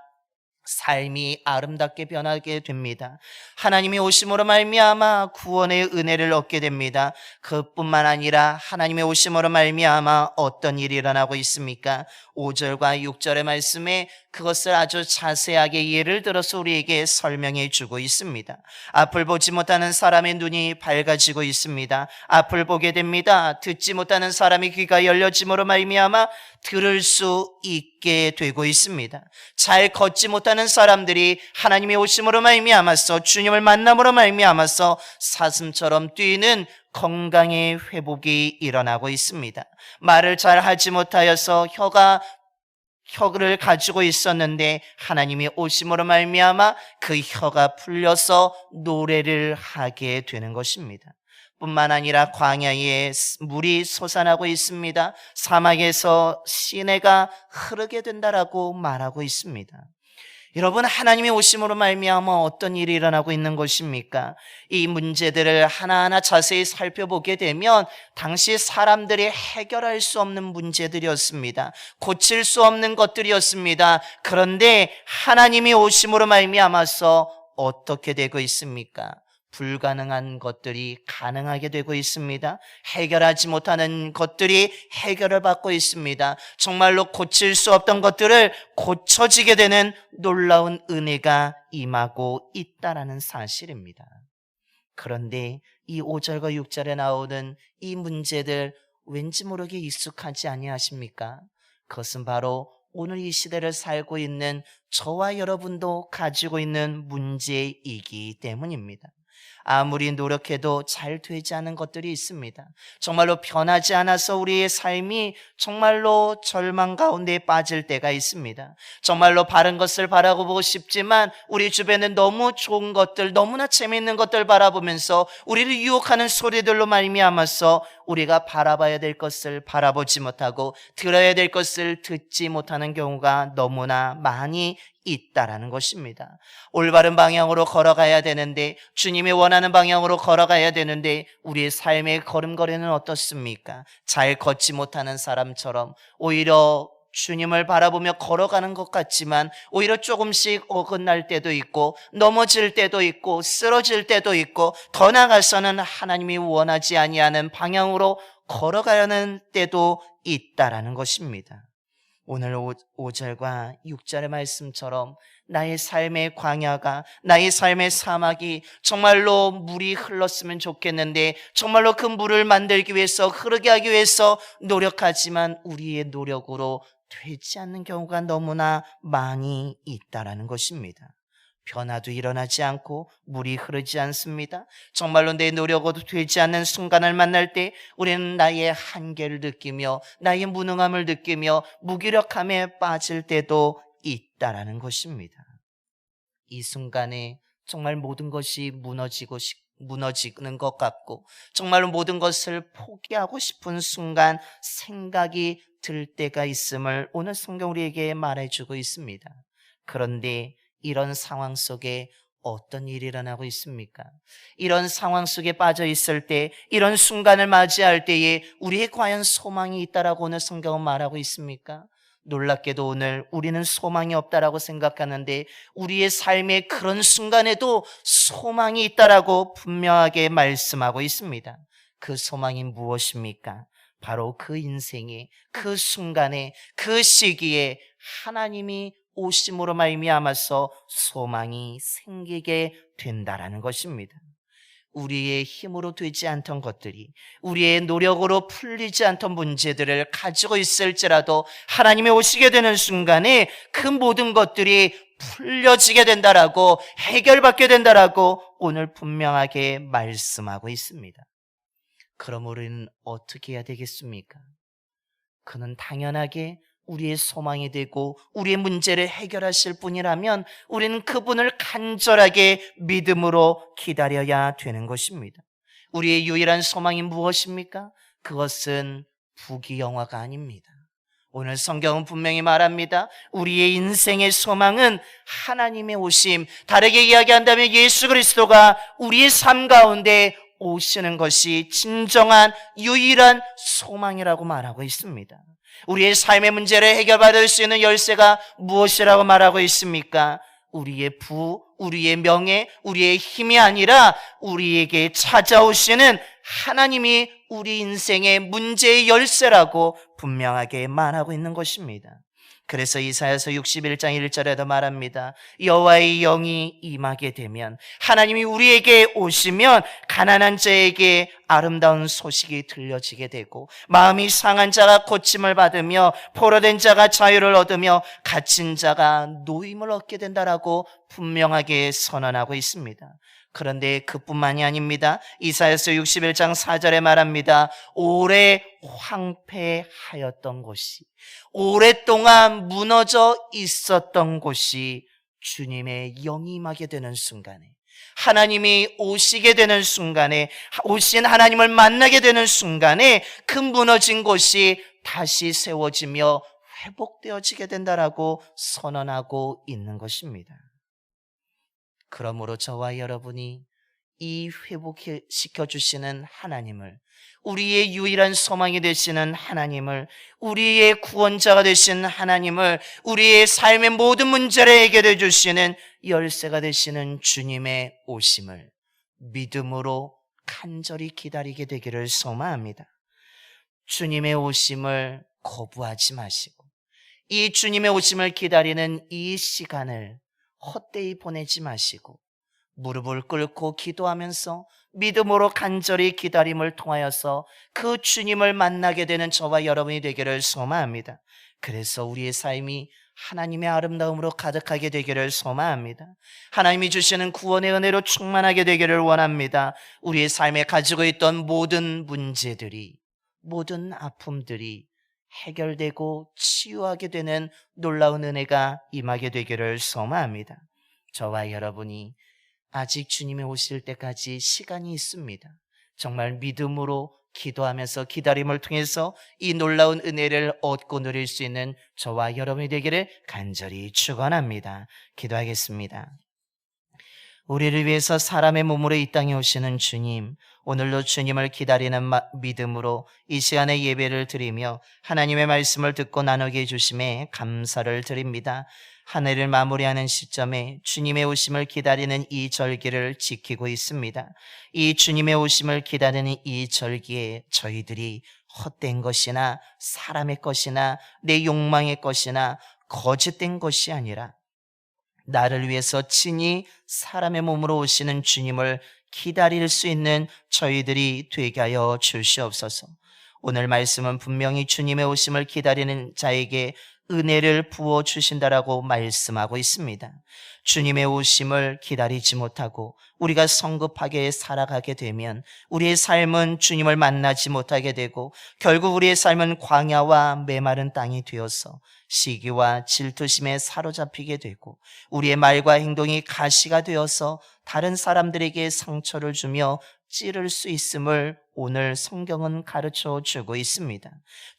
삶이 아름답게 변하게 됩니다. 하나님이 오심으로 말미암아 구원의 은혜를 얻게 됩니다. 그뿐만 아니라 하나님의 오심으로 말미암아 어떤 일이 일어나고 있습니까? 5절과 6절의 말씀에 그것을 아주 자세하게 예를 들어서 우리에게 설명해 주고 있습니다. 앞을 보지 못하는 사람의 눈이 밝아지고 있습니다. 앞을 보게 됩니다. 듣지 못하는 사람의 귀가 열려짐으로 말미암아 들을 수 있게 되고 있습니다. 잘 걷지 못하는 사람들이 하나님의 오심으로 말미암아서 주님을 만남으로 말미암아서 사슴처럼 뛰는 건강의 회복이 일어나고 있습니다. 말을 잘 하지 못하여서 혀를 가지고 있었는데 하나님이 오심으로 말미암아 그 혀가 풀려서 노래를 하게 되는 것입니다. 뿐만 아니라 광야에 물이 솟아나고 있습니다. 사막에서 시내가 흐르게 된다라고 말하고 있습니다. 여러분, 하나님의 오심으로 말미암아 어떤 일이 일어나고 있는 것입니까? 이 문제들을 하나하나 자세히 살펴보게 되면 당시 사람들이 해결할 수 없는 문제들이었습니다. 고칠 수 없는 것들이었습니다. 그런데 하나님이 오심으로 말미암아서 어떻게 되고 있습니까? 불가능한 것들이 가능하게 되고 있습니다. 해결하지 못하는 것들이 해결을 받고 있습니다. 정말로 고칠 수 없던 것들을 고쳐지게 되는 놀라운 은혜가 임하고 있다라는 사실입니다. 그런데 이 5절과 6절에 나오는 이 문제들 왠지 모르게 익숙하지 아니하십니까? 그것은 바로 오늘 이 시대를 살고 있는 저와 여러분도 가지고 있는 문제이기 때문입니다. 아무리 노력해도 잘 되지 않은 것들이 있습니다. 정말로 변하지 않아서 우리의 삶이 정말로 절망 가운데 빠질 때가 있습니다. 정말로 바른 것을 바라보고 싶지만 우리 주변에 너무 좋은 것들, 너무나 재미있는 것들 바라보면서 우리를 유혹하는 소리들로 말미암아서 우리가 바라봐야 될 것을 바라보지 못하고 들어야 될 것을 듣지 못하는 경우가 너무나 많이 있다라는 것입니다. 올바른 방향으로 걸어가야 되는데, 주님이 원하는 방향으로 걸어가야 되는데 우리의 삶의 걸음걸이는 어떻습니까? 잘 걷지 못하는 사람처럼 오히려 주님을 바라보며 걸어가는 것 같지만 오히려 조금씩 어긋날 때도 있고 넘어질 때도 있고 쓰러질 때도 있고 더 나아가서는 하나님이 원하지 아니하는 방향으로 걸어가는 때도 있다라는 것입니다. 오늘 5절과 6절의 말씀처럼 나의 삶의 광야가, 나의 삶의 사막이 정말로 물이 흘렀으면 좋겠는데 정말로 그 물을 만들기 위해서, 흐르게 하기 위해서 노력하지만 우리의 노력으로 되지 않는 경우가 너무나 많이 있다라는 것입니다. 변화도 일어나지 않고 물이 흐르지 않습니다. 정말로 내 노력으로 되지 않는 순간을 만날 때 우리는 나의 한계를 느끼며 나의 무능함을 느끼며 무기력함에 빠질 때도 있다라는 것입니다. 이 순간에 정말 모든 것이 무너지는 것 같고 정말로 모든 것을 포기하고 싶은 순간 생각이 들 때가 있음을 오늘 성경 우리에게 말해주고 있습니다. 그런데 이런 상황 속에 어떤 일이 일어나고 있습니까? 이런 상황 속에 빠져 있을 때, 이런 순간을 맞이할 때에 우리의 과연 소망이 있다라고 오늘 성경은 말하고 있습니까? 놀랍게도 오늘 우리는 소망이 없다라고 생각하는데 우리의 삶의 그런 순간에도 소망이 있다라고 분명하게 말씀하고 있습니다. 그 소망이 무엇입니까? 바로 그 인생에, 그 순간에, 그 시기에 하나님이 오심으로 말미암아서 소망이 생기게 된다라는 것입니다. 우리의 힘으로 되지 않던 것들이, 우리의 노력으로 풀리지 않던 문제들을 가지고 있을지라도 하나님이 오시게 되는 순간에 그 모든 것들이 풀려지게 된다라고, 해결받게 된다라고 오늘 분명하게 말씀하고 있습니다. 그럼 우리는 어떻게 해야 되겠습니까? 그는 당연하게 우리의 소망이 되고 우리의 문제를 해결하실 분이라면 우리는 그분을 간절하게 믿음으로 기다려야 되는 것입니다. 우리의 유일한 소망이 무엇입니까? 그것은 부귀영화가 아닙니다. 오늘 성경은 분명히 말합니다. 우리의 인생의 소망은 하나님의 오심, 다르게 이야기한다면 예수 그리스도가 우리의 삶 가운데 오시는 것이 진정한 유일한 소망이라고 말하고 있습니다. 우리의 삶의 문제를 해결받을 수 있는 열쇠가 무엇이라고 말하고 있습니까? 우리의 우리의 명예, 우리의 힘이 아니라 우리에게 찾아오시는 하나님이 우리 인생의 문제의 열쇠라고 분명하게 말하고 있는 것입니다. 그래서 이사야서 61장 1절에도 말합니다. 여호와의 영이 임하게 되면, 하나님이 우리에게 오시면 가난한 자에게 아름다운 소식이 들려지게 되고, 마음이 상한 자가 고침을 받으며 포로된 자가 자유를 얻으며 갇힌 자가 노임을 얻게 된다라고 분명하게 선언하고 있습니다. 그런데 그뿐만이 아닙니다. 이사야서 61장 4절에 말합니다. 오래 황폐하였던 곳이, 오랫동안 무너져 있었던 곳이 주님의 영이 임하게 되는 순간에, 하나님이 오시게 되는 순간에, 오신 하나님을 만나게 되는 순간에 그 무너진 곳이 다시 세워지며 회복되어지게 된다라고 선언하고 있는 것입니다. 그러므로 저와 여러분이 이 회복시켜 주시는 하나님을, 우리의 유일한 소망이 되시는 하나님을, 우리의 구원자가 되신 하나님을, 우리의 삶의 모든 문제를 해결해 주시는 열쇠가 되시는 주님의 오심을 믿음으로 간절히 기다리게 되기를 소망합니다. 주님의 오심을 거부하지 마시고, 이 주님의 오심을 기다리는 이 시간을 헛되이 보내지 마시고, 무릎을 꿇고 기도하면서 믿음으로 간절히 기다림을 통하여서 그 주님을 만나게 되는 저와 여러분이 되기를 소망합니다. 그래서 우리의 삶이 하나님의 아름다움으로 가득하게 되기를 소망합니다. 하나님이 주시는 구원의 은혜로 충만하게 되기를 원합니다. 우리의 삶에 가지고 있던 모든 문제들이, 모든 아픔들이 해결되고 치유하게 되는 놀라운 은혜가 임하게 되기를 소망합니다. 저와 여러분이 아직 주님이 오실 때까지 시간이 있습니다. 정말 믿음으로 기도하면서 기다림을 통해서 이 놀라운 은혜를 얻고 누릴 수 있는 저와 여러분이 되기를 간절히 축원합니다. 기도하겠습니다. 우리를 위해서 사람의 몸으로 이 땅에 오시는 주님, 오늘도 주님을 기다리는 믿음으로 이 시간에 예배를 드리며 하나님의 말씀을 듣고 나누게 해주심에 감사를 드립니다. 한 해를 마무리하는 시점에 주님의 오심을 기다리는 이 절기를 지키고 있습니다. 이 주님의 오심을 기다리는 이 절기에 저희들이 헛된 것이나 사람의 것이나 내 욕망의 것이나 거짓된 것이 아니라 나를 위해서 친히 사람의 몸으로 오시는 주님을 기다릴 수 있는 저희들이 되게 하여 주시옵소서. 오늘 말씀은 분명히 주님의 오심을 기다리는 자에게 은혜를 부어주신다라고 말씀하고 있습니다. 주님의 오심을 기다리지 못하고 우리가 성급하게 살아가게 되면 우리의 삶은 주님을 만나지 못하게 되고 결국 우리의 삶은 광야와 메마른 땅이 되어서 시기와 질투심에 사로잡히게 되고 우리의 말과 행동이 가시가 되어서 다른 사람들에게 상처를 주며 찌를 수 있음을 오늘 성경은 가르쳐 주고 있습니다.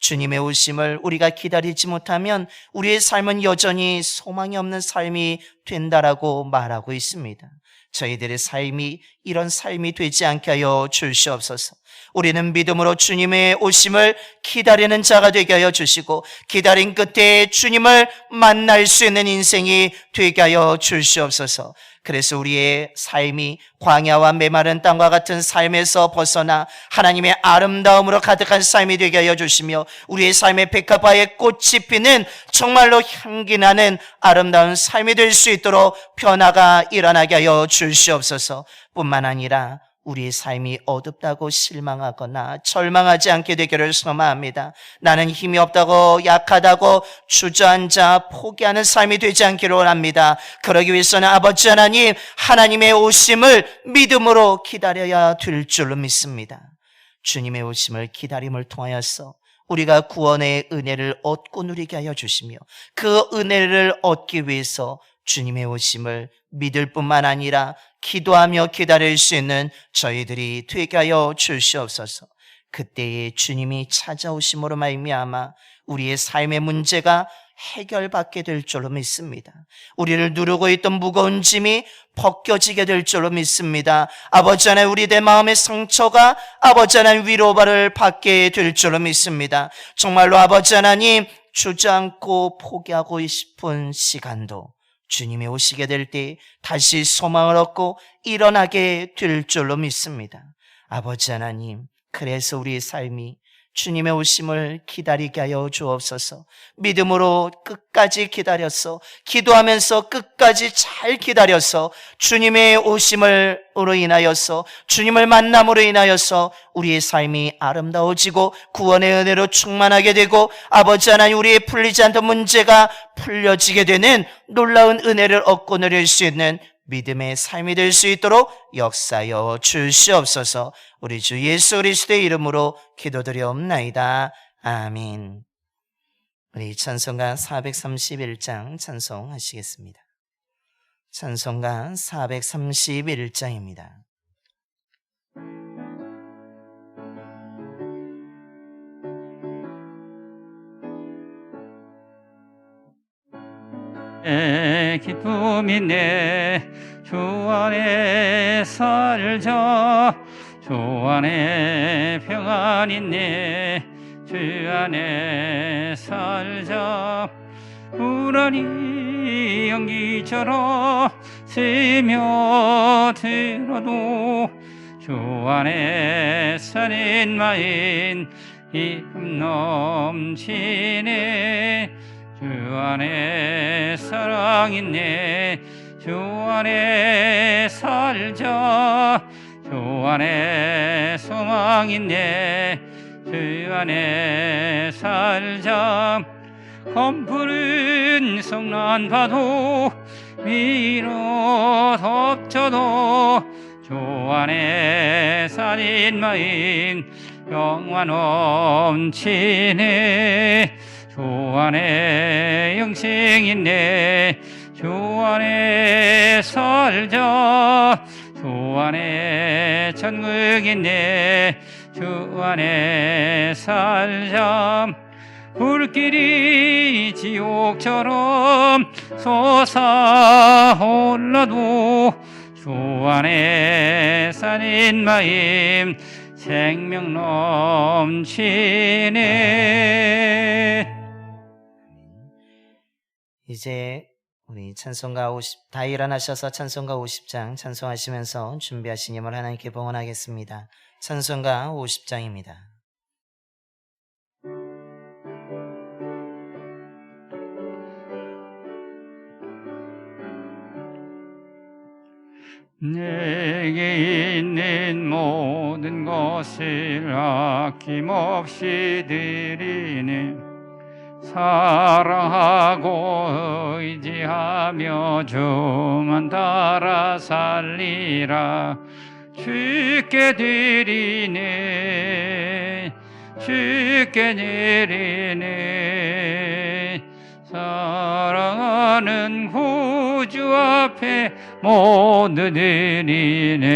주님의 오심을 우리가 기다리지 못하면 우리의 삶은 여전히 소망이 없는 삶이 된다라고 말하고 있습니다. 저희들의 삶이 이런 삶이 되지 않게 하여 주시옵소서. 우리는 믿음으로 주님의 오심을 기다리는 자가 되게 하여 주시고 기다린 끝에 주님을 만날 수 있는 인생이 되게 하여 주시옵소서. 그래서 우리의 삶이 광야와 메마른 땅과 같은 삶에서 벗어나 하나님의 아름다움으로 가득한 삶이 되게 하여 주시며 우리의 삶의 백합화의 꽃이 피는 정말로 향기나는 아름다운 삶이 될 수 있도록 변화가 일어나게 하여 주시옵소서. 뿐만 아니라 우리의 삶이 어둡다고 실망하거나 절망하지 않게 되기를 소망합니다. 나는 힘이 없다고 약하다고 주저앉아 포기하는 삶이 되지 않기를 원합니다. 그러기 위해서는 아버지 하나님, 하나님의 오심을 믿음으로 기다려야 될 줄로 믿습니다. 주님의 오심을 기다림을 통하여서 우리가 구원의 은혜를 얻고 누리게 하여 주시며 그 은혜를 얻기 위해서 주님의 오심을 믿을 뿐만 아니라 기도하며 기다릴 수 있는 저희들이 되게 하여 주시옵소서. 그때에 주님이 찾아오심으로 말미암아 우리의 삶의 문제가 해결받게 될 줄로 믿습니다. 우리를 누르고 있던 무거운 짐이 벗겨지게 될 줄로 믿습니다. 아버지 하나님, 우리의 마음의 상처가 아버지 하나님 위로를 받게 될 줄로 믿습니다. 정말로 아버지 하나님, 주저앉고 포기하고 싶은 시간도 주님이 오시게 될 때 다시 소망을 얻고 일어나게 될 줄로 믿습니다. 아버지 하나님, 그래서 우리의 삶이 주님의 오심을 기다리게 하여 주옵소서. 믿음으로 끝까지 기다렸어. 기도하면서 끝까지 잘 기다렸어. 주님의 오심으로 인하여서, 주님을 만남으로 인하여서 우리의 삶이 아름다워지고 구원의 은혜로 충만하게 되고, 아버지 하나님, 우리의 풀리지 않던 문제가 풀려지게 되는 놀라운 은혜를 얻고 누릴 수 있는 믿음의 삶이 될 수 있도록 역사여 주시옵소서. 우리 주 예수 그리스도의 이름으로 기도드리옵나이다. 아멘. 우리 찬송가 431장 찬송하시겠습니다. 찬송가 431장입니다. 내 기쁨이 내 주 안에 살자. 주 안에 평안이 내 주 안에 살자. 우란이 연기처럼 스며들어도 주 안에 사는 마음 기쁨 넘치네. 주 안에 사랑 있네. 주 안에 살자. 주 안에 소망 있네. 주 안에 살자. 검푸른 성난 파도 위로 덮쳐도 주 안에 사는 마음 영원 넘치네. 주 안에 영생 있네. 주 안에 살자. 주 안에 천국 있네. 주 안에 살자. 불길이 지옥처럼 솟아올라도 주 안에 사는 마음 생명 넘치네. 이제 우리 찬송가 50, 다 일어나셔서 찬송가 50장 찬송하시면서 준비하신 힘을 하나님께 봉헌하겠습니다. 찬송가 50장입니다. 내게 있는 모든 것을 아낌없이 드리네. 사랑하고 의지하며 주만 따라 살리라. 주께 드리네. 주께 드리네. 사랑하는 구주 앞에 모두 드리네.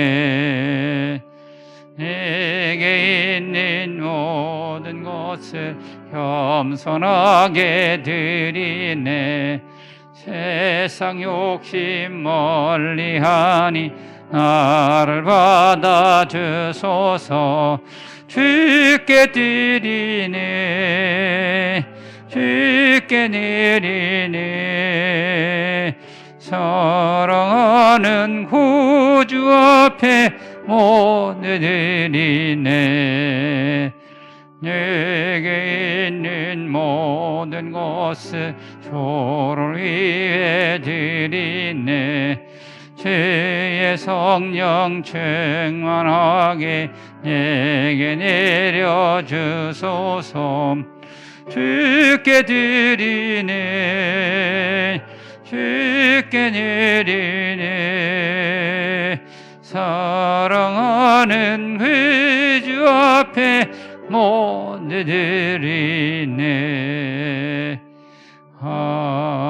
내게 있는 모든 것을 겸손하게 드리네. 세상 욕심 멀리하니 나를 받아주소서. 주께 드리네. 주께 드리네. 사랑하는 구주 앞에 모두 드리네. 내게 있는 모든 것을 주를 위해 드리네. 주의 성령 충만하게 내게 내려주소서. 주께 드리네. 주께 드리네. 사랑하는 구주 앞에 모두 드리네. 아멘.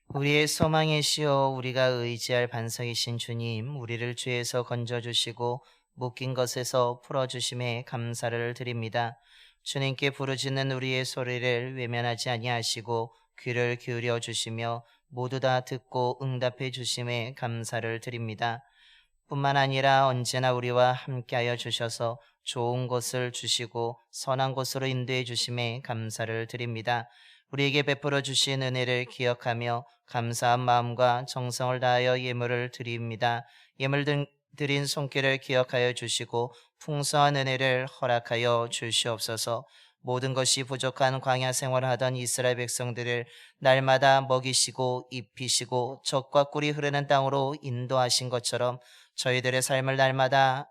우리의 소망이시여 우리가 의지할 반석이신 주님, 우리를 죄에서 건져주시고 묶인 것에서 풀어주심에 감사를 드립니다. 주님께 부르짖는 우리의 소리를 외면하지 아니하시고 귀를 기울여 주시며 모두 다 듣고 응답해 주심에 감사를 드립니다. 뿐만 아니라 언제나 우리와 함께하여 주셔서 좋은 것을 주시고 선한 곳으로 인도해 주심에 감사를 드립니다. 우리에게 베풀어 주신 은혜를 기억하며 감사한 마음과 정성을 다하여 예물을 드립니다. 예물 드린 손길을 기억하여 주시고 풍성한 은혜를 허락하여 주시옵소서. 모든 것이 부족한 광야 생활을 하던 이스라엘 백성들을 날마다 먹이시고 입히시고 젖과 꿀이 흐르는 땅으로 인도하신 것처럼 저희들의 삶을 날마다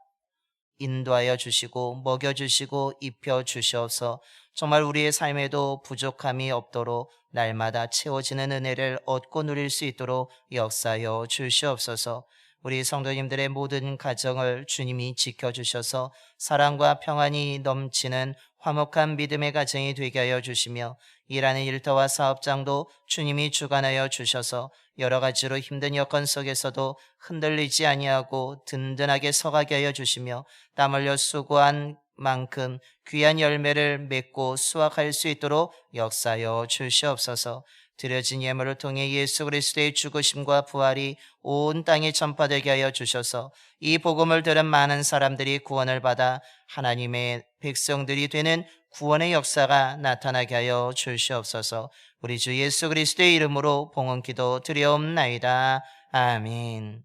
인도하여 주시고 먹여주시고 입혀주시옵소서. 정말 우리의 삶에도 부족함이 없도록 날마다 채워지는 은혜를 얻고 누릴 수 있도록 역사하여 주시옵소서. 우리 성도님들의 모든 가정을 주님이 지켜주셔서 사랑과 평안이 넘치는 화목한 믿음의 가정이 되게 하여 주시며 일하는 일터와 사업장도 주님이 주관하여 주셔서 여러 가지로 힘든 여건 속에서도 흔들리지 아니하고 든든하게 서가게 하여 주시며 땀 흘려 수고한 만큼 귀한 열매를 맺고 수확할 수 있도록 역사하여 주시옵소서. 드려진 예물을 통해 예수 그리스도의 죽으심과 부활이 온 땅에 전파되게 하여 주셔서 이 복음을 들은 많은 사람들이 구원을 받아 하나님의 백성들이 되는 구원의 역사가 나타나게 하여 주시옵소서. 우리 주 예수 그리스도의 이름으로 봉헌기도 드리옵나이다. 아멘.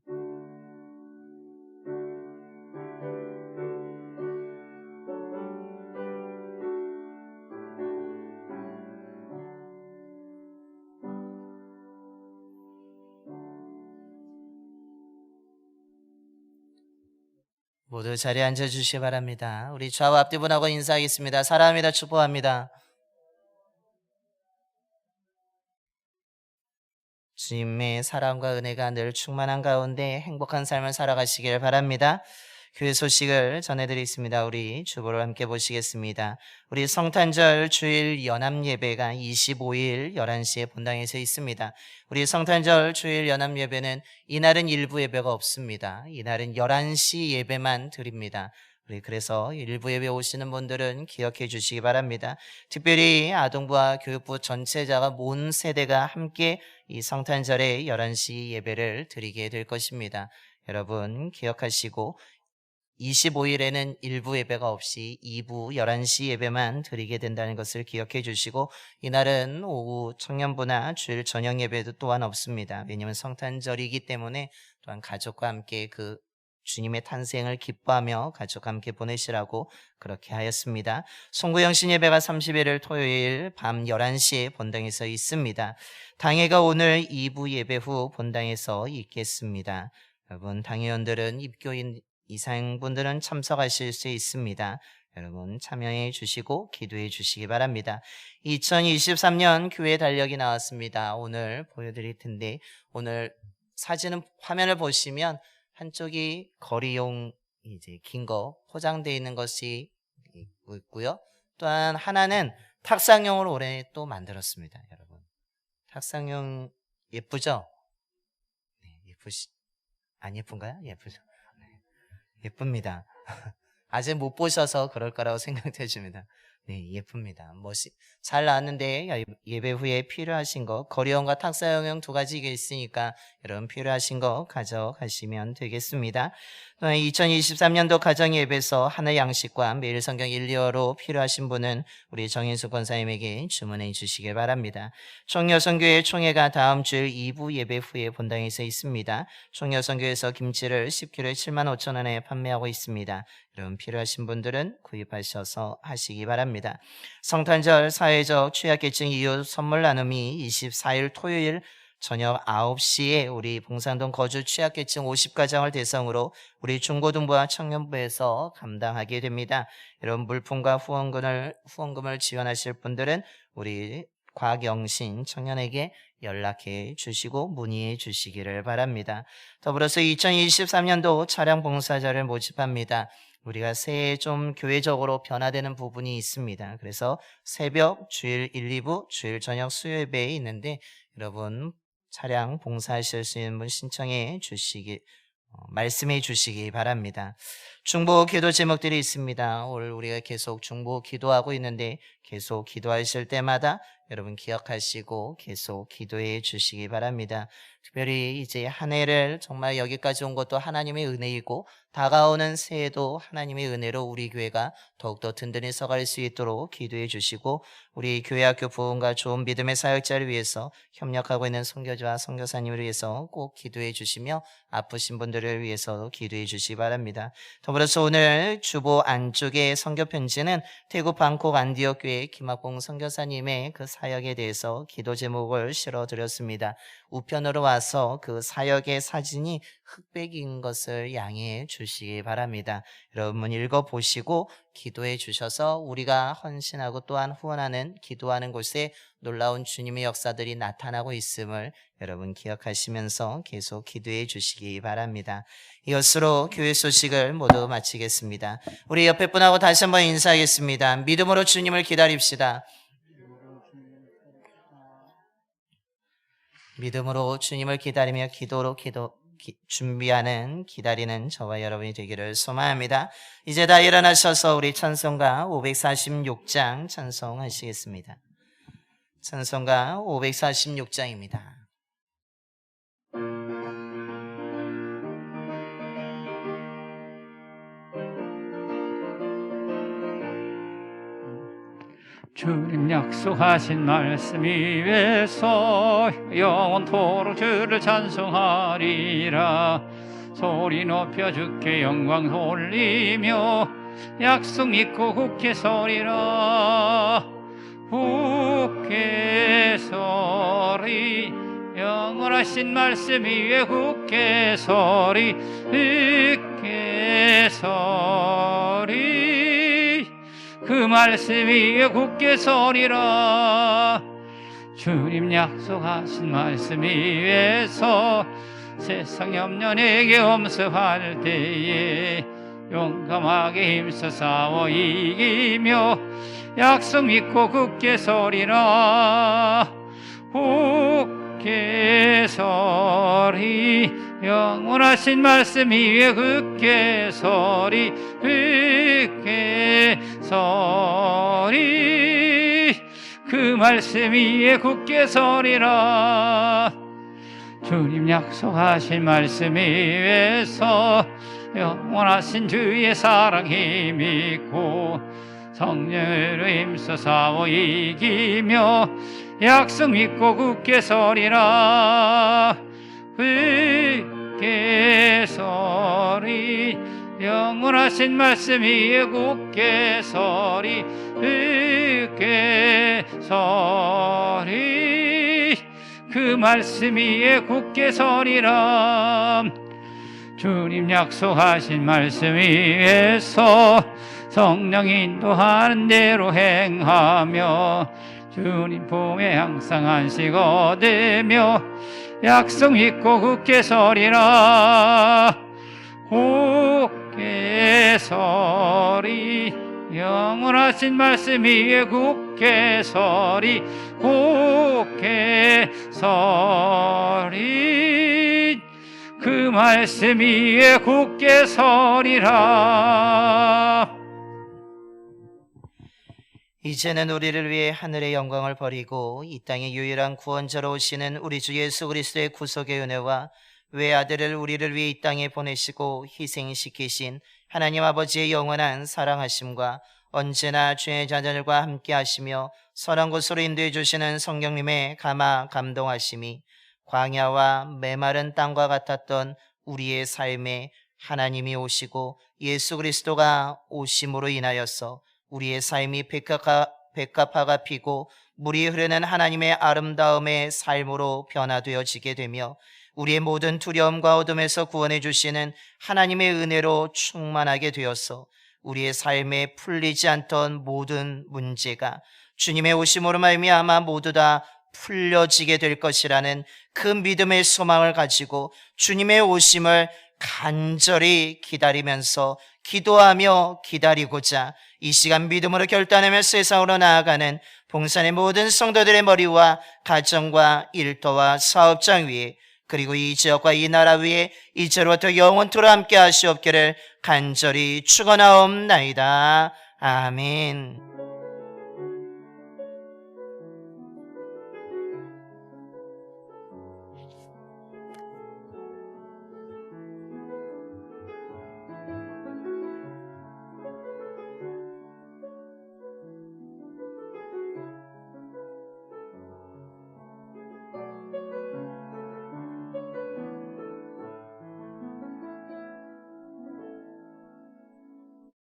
모두 자리에 앉아주시기 바랍니다. 우리 좌우 앞뒤분하고 인사하겠습니다. 사랑합니다. 축복합니다. 주님의 사랑과 은혜가 늘 충만한 가운데 행복한 삶을 살아가시길 바랍니다. 교회 소식을 전해드리겠습니다. 우리 주보를 함께 보시겠습니다. 우리 성탄절 주일 연합 예배가 25일 11시에 본당에서 있습니다. 우리 성탄절 주일 연합 예배는 이날은 일부 예배가 없습니다. 이날은 11시 예배만 드립니다. 우리 그래서 일부 예배 오시는 분들은 기억해 주시기 바랍니다. 특별히 아동부와 교육부 전체자가 모든 세대가 함께 이 성탄절에 11시 예배를 드리게 될 것입니다. 여러분 기억하시고 25일에는 일부 예배가 없이 2부 11시 예배만 드리게 된다는 것을 기억해 주시고 이날은 오후 청년부나 주일 저녁 예배도 또한 없습니다. 왜냐하면 성탄절이기 때문에 또한 가족과 함께 그 주님의 탄생을 기뻐하며 가족과 함께 보내시라고 그렇게 하였습니다. 송구영신 예배가 31일 토요일 밤 11시에 본당에서 있습니다. 당회가 오늘 2부 예배 후 본당에서 있겠습니다. 여러분 당회원들은 입교인 이상분들은 참석하실 수 있습니다. 여러분 참여해 주시고 기도해 주시기 바랍니다. 2023년 교회 달력이 나왔습니다. 오늘 보여드릴 텐데 오늘 사진은 화면을 보시면 한쪽이 거리용 이제 긴 거 포장되어 있는 것이 있고요. 또한 하나는 탁상용으로 올해 또 만들었습니다. 여러분 탁상용 예쁘죠? 네, 안 예쁜가요? 예쁘죠? 예쁩니다. 아직 못 보셔서 그럴 거라고 생각해 줍니다. 네, 예쁩니다. 잘 나왔는데 예배 후에 필요하신 거 거리형과 탁사형형 두 가지가 있으니까 여러분 필요하신 거 가져가시면 되겠습니다. 2023년도 가정예배에서 하나 양식과 매일 성경 1, 2어로 필요하신 분은 우리 정인수 권사님에게 주문해 주시길 바랍니다. 총여성교회 총회가 다음 주일 2부 예배 후에 본당에서 있습니다. 총여성교회에서 김치를 10kg에 75,000원에 판매하고 있습니다. 여러분 필요하신 분들은 구입하셔서 하시기 바랍니다. 성탄절 사회적 취약계층 이웃 선물 나눔이 24일 토요일 저녁 9시에 우리 봉산동 거주 취약계층 50가정을 대상으로 우리 중고등부와 청년부에서 감당하게 됩니다. 여러분 물품과 후원금을 지원하실 분들은 우리 곽영신 청년에게 연락해 주시고 문의해 주시기를 바랍니다. 더불어서 2023년도 차량 봉사자를 모집합니다. 우리가 새해 좀 교회적으로 변화되는 부분이 있습니다. 그래서 새벽, 주일 1, 2부, 주일 저녁 수요 예배에 있는데 여러분 차량 봉사하실 수 있는 분 신청해 말씀해 주시기 바랍니다. 중보 기도 제목들이 있습니다. 오늘 우리가 계속 중보 기도하고 있는데 계속 기도하실 때마다 여러분 기억하시고 계속 기도해 주시기 바랍니다. 특별히 이제 한 해를 정말 여기까지 온 것도 하나님의 은혜이고 다가오는 새해도 하나님의 은혜로 우리 교회가 더욱더 든든히 서갈 수 있도록 기도해 주시고 우리 교회 학교 부흥과 좋은 믿음의 사역자를 위해서 협력하고 있는 선교주와 선교사님을 위해서 꼭 기도해 주시며 아프신 분들을 위해서 기도해 주시기 바랍니다. 더불어서 오늘 주보 안쪽의 선교 편지는 태국 방콕 안디옥 교회 김학봉 선교사님의 그 사역에 대해서 기도 제목을 실어드렸습니다. 우편으로 와서 그 사역의 사진이 흑백인 것을 양해해 주시기 바랍니다. 여러분 읽어보시고 기도해 주셔서 우리가 헌신하고 또한 후원하는 기도하는 곳에 놀라운 주님의 역사들이 나타나고 있음을 여러분 기억하시면서 계속 기도해 주시기 바랍니다. 이것으로 교회 소식을 모두 마치겠습니다. 우리 옆에 분하고 다시 한번 인사하겠습니다. 믿음으로 주님을 기다립시다. 믿음으로 주님을 기다리며 기도로 준비하는 기다리는 저와 여러분이 되기를 소망합니다. 이제 다 일어나셔서 우리 찬송가 546장 찬송하시겠습니다. 찬송가 546장입니다. 주님 약속하신 말씀 위에서 영원토록 주를 찬송하리라. 소리 높여 주께 영광 돌리며 약속 믿고 굳게 서리라. 굳게 서리 영원하신 말씀 위에 굳게 서리 굳게 서리 그 말씀 위에 굳게 서리라. 주님 약속하신 말씀 위에서 세상 염려 내게 엄습할 때에 용감하게 힘써 싸워 이기며 약속 믿고 굳게 서리라. 굳게 서리 영원하신 말씀 위에 굳게 서리 굳게 서리 그 말씀 위에 굳게 서리라. 주님 약속하신 말씀 위에서 영원하신 주의 사랑 힘있고 성령으로 힘써 싸워 이기며 약속 믿고 굳게 서리라. 굳게 서리 영원하신 말씀 위에 굳게 서리 굳게 서리 그 말씀 위에 굳게 서리라. 주님 약속하신 말씀 위에서 성령 인도하는 대로 행하며 주님 품에 항상 안식 얻으며 약속 믿고 굳게 서리라. 굳게 서리 영원하신 말씀 위에 굳게 서리 굳게 서리 그 말씀 위에 굳게 서리라. 이제는 우리를 위해 하늘의 영광을 버리고 이 땅의 유일한 구원자로 오시는 우리 주 예수 그리스도의 구속의 은혜와 외아들을 우리를 위해 이 땅에 보내시고 희생시키신 하나님 아버지의 영원한 사랑하심과 언제나 주의 자녀들과 함께 하시며 선한 곳으로 인도해 주시는 성령님의 감화 감동하심이 광야와 메마른 땅과 같았던 우리의 삶에 하나님이 오시고 예수 그리스도가 오심으로 인하여서 우리의 삶이 백합화가 피고 물이 흐르는 하나님의 아름다움의 삶으로 변화되어지게 되며 우리의 모든 두려움과 어둠에서 구원해 주시는 하나님의 은혜로 충만하게 되어서 우리의 삶에 풀리지 않던 모든 문제가 주님의 오심으로 말미암아 모두 다 풀려지게 될 것이라는 그 믿음의 소망을 가지고 주님의 오심을 간절히 기다리면서 기도하며 기다리고자 이 시간 믿음으로 결단하며 세상으로 나아가는 봉산의 모든 성도들의 머리와 가정과 일터와 사업장 위에 그리고 이 지역과 이 나라 위에 이제로부터 영원토록 함께 하시옵기를 간절히 축원하옵나이다. 아멘.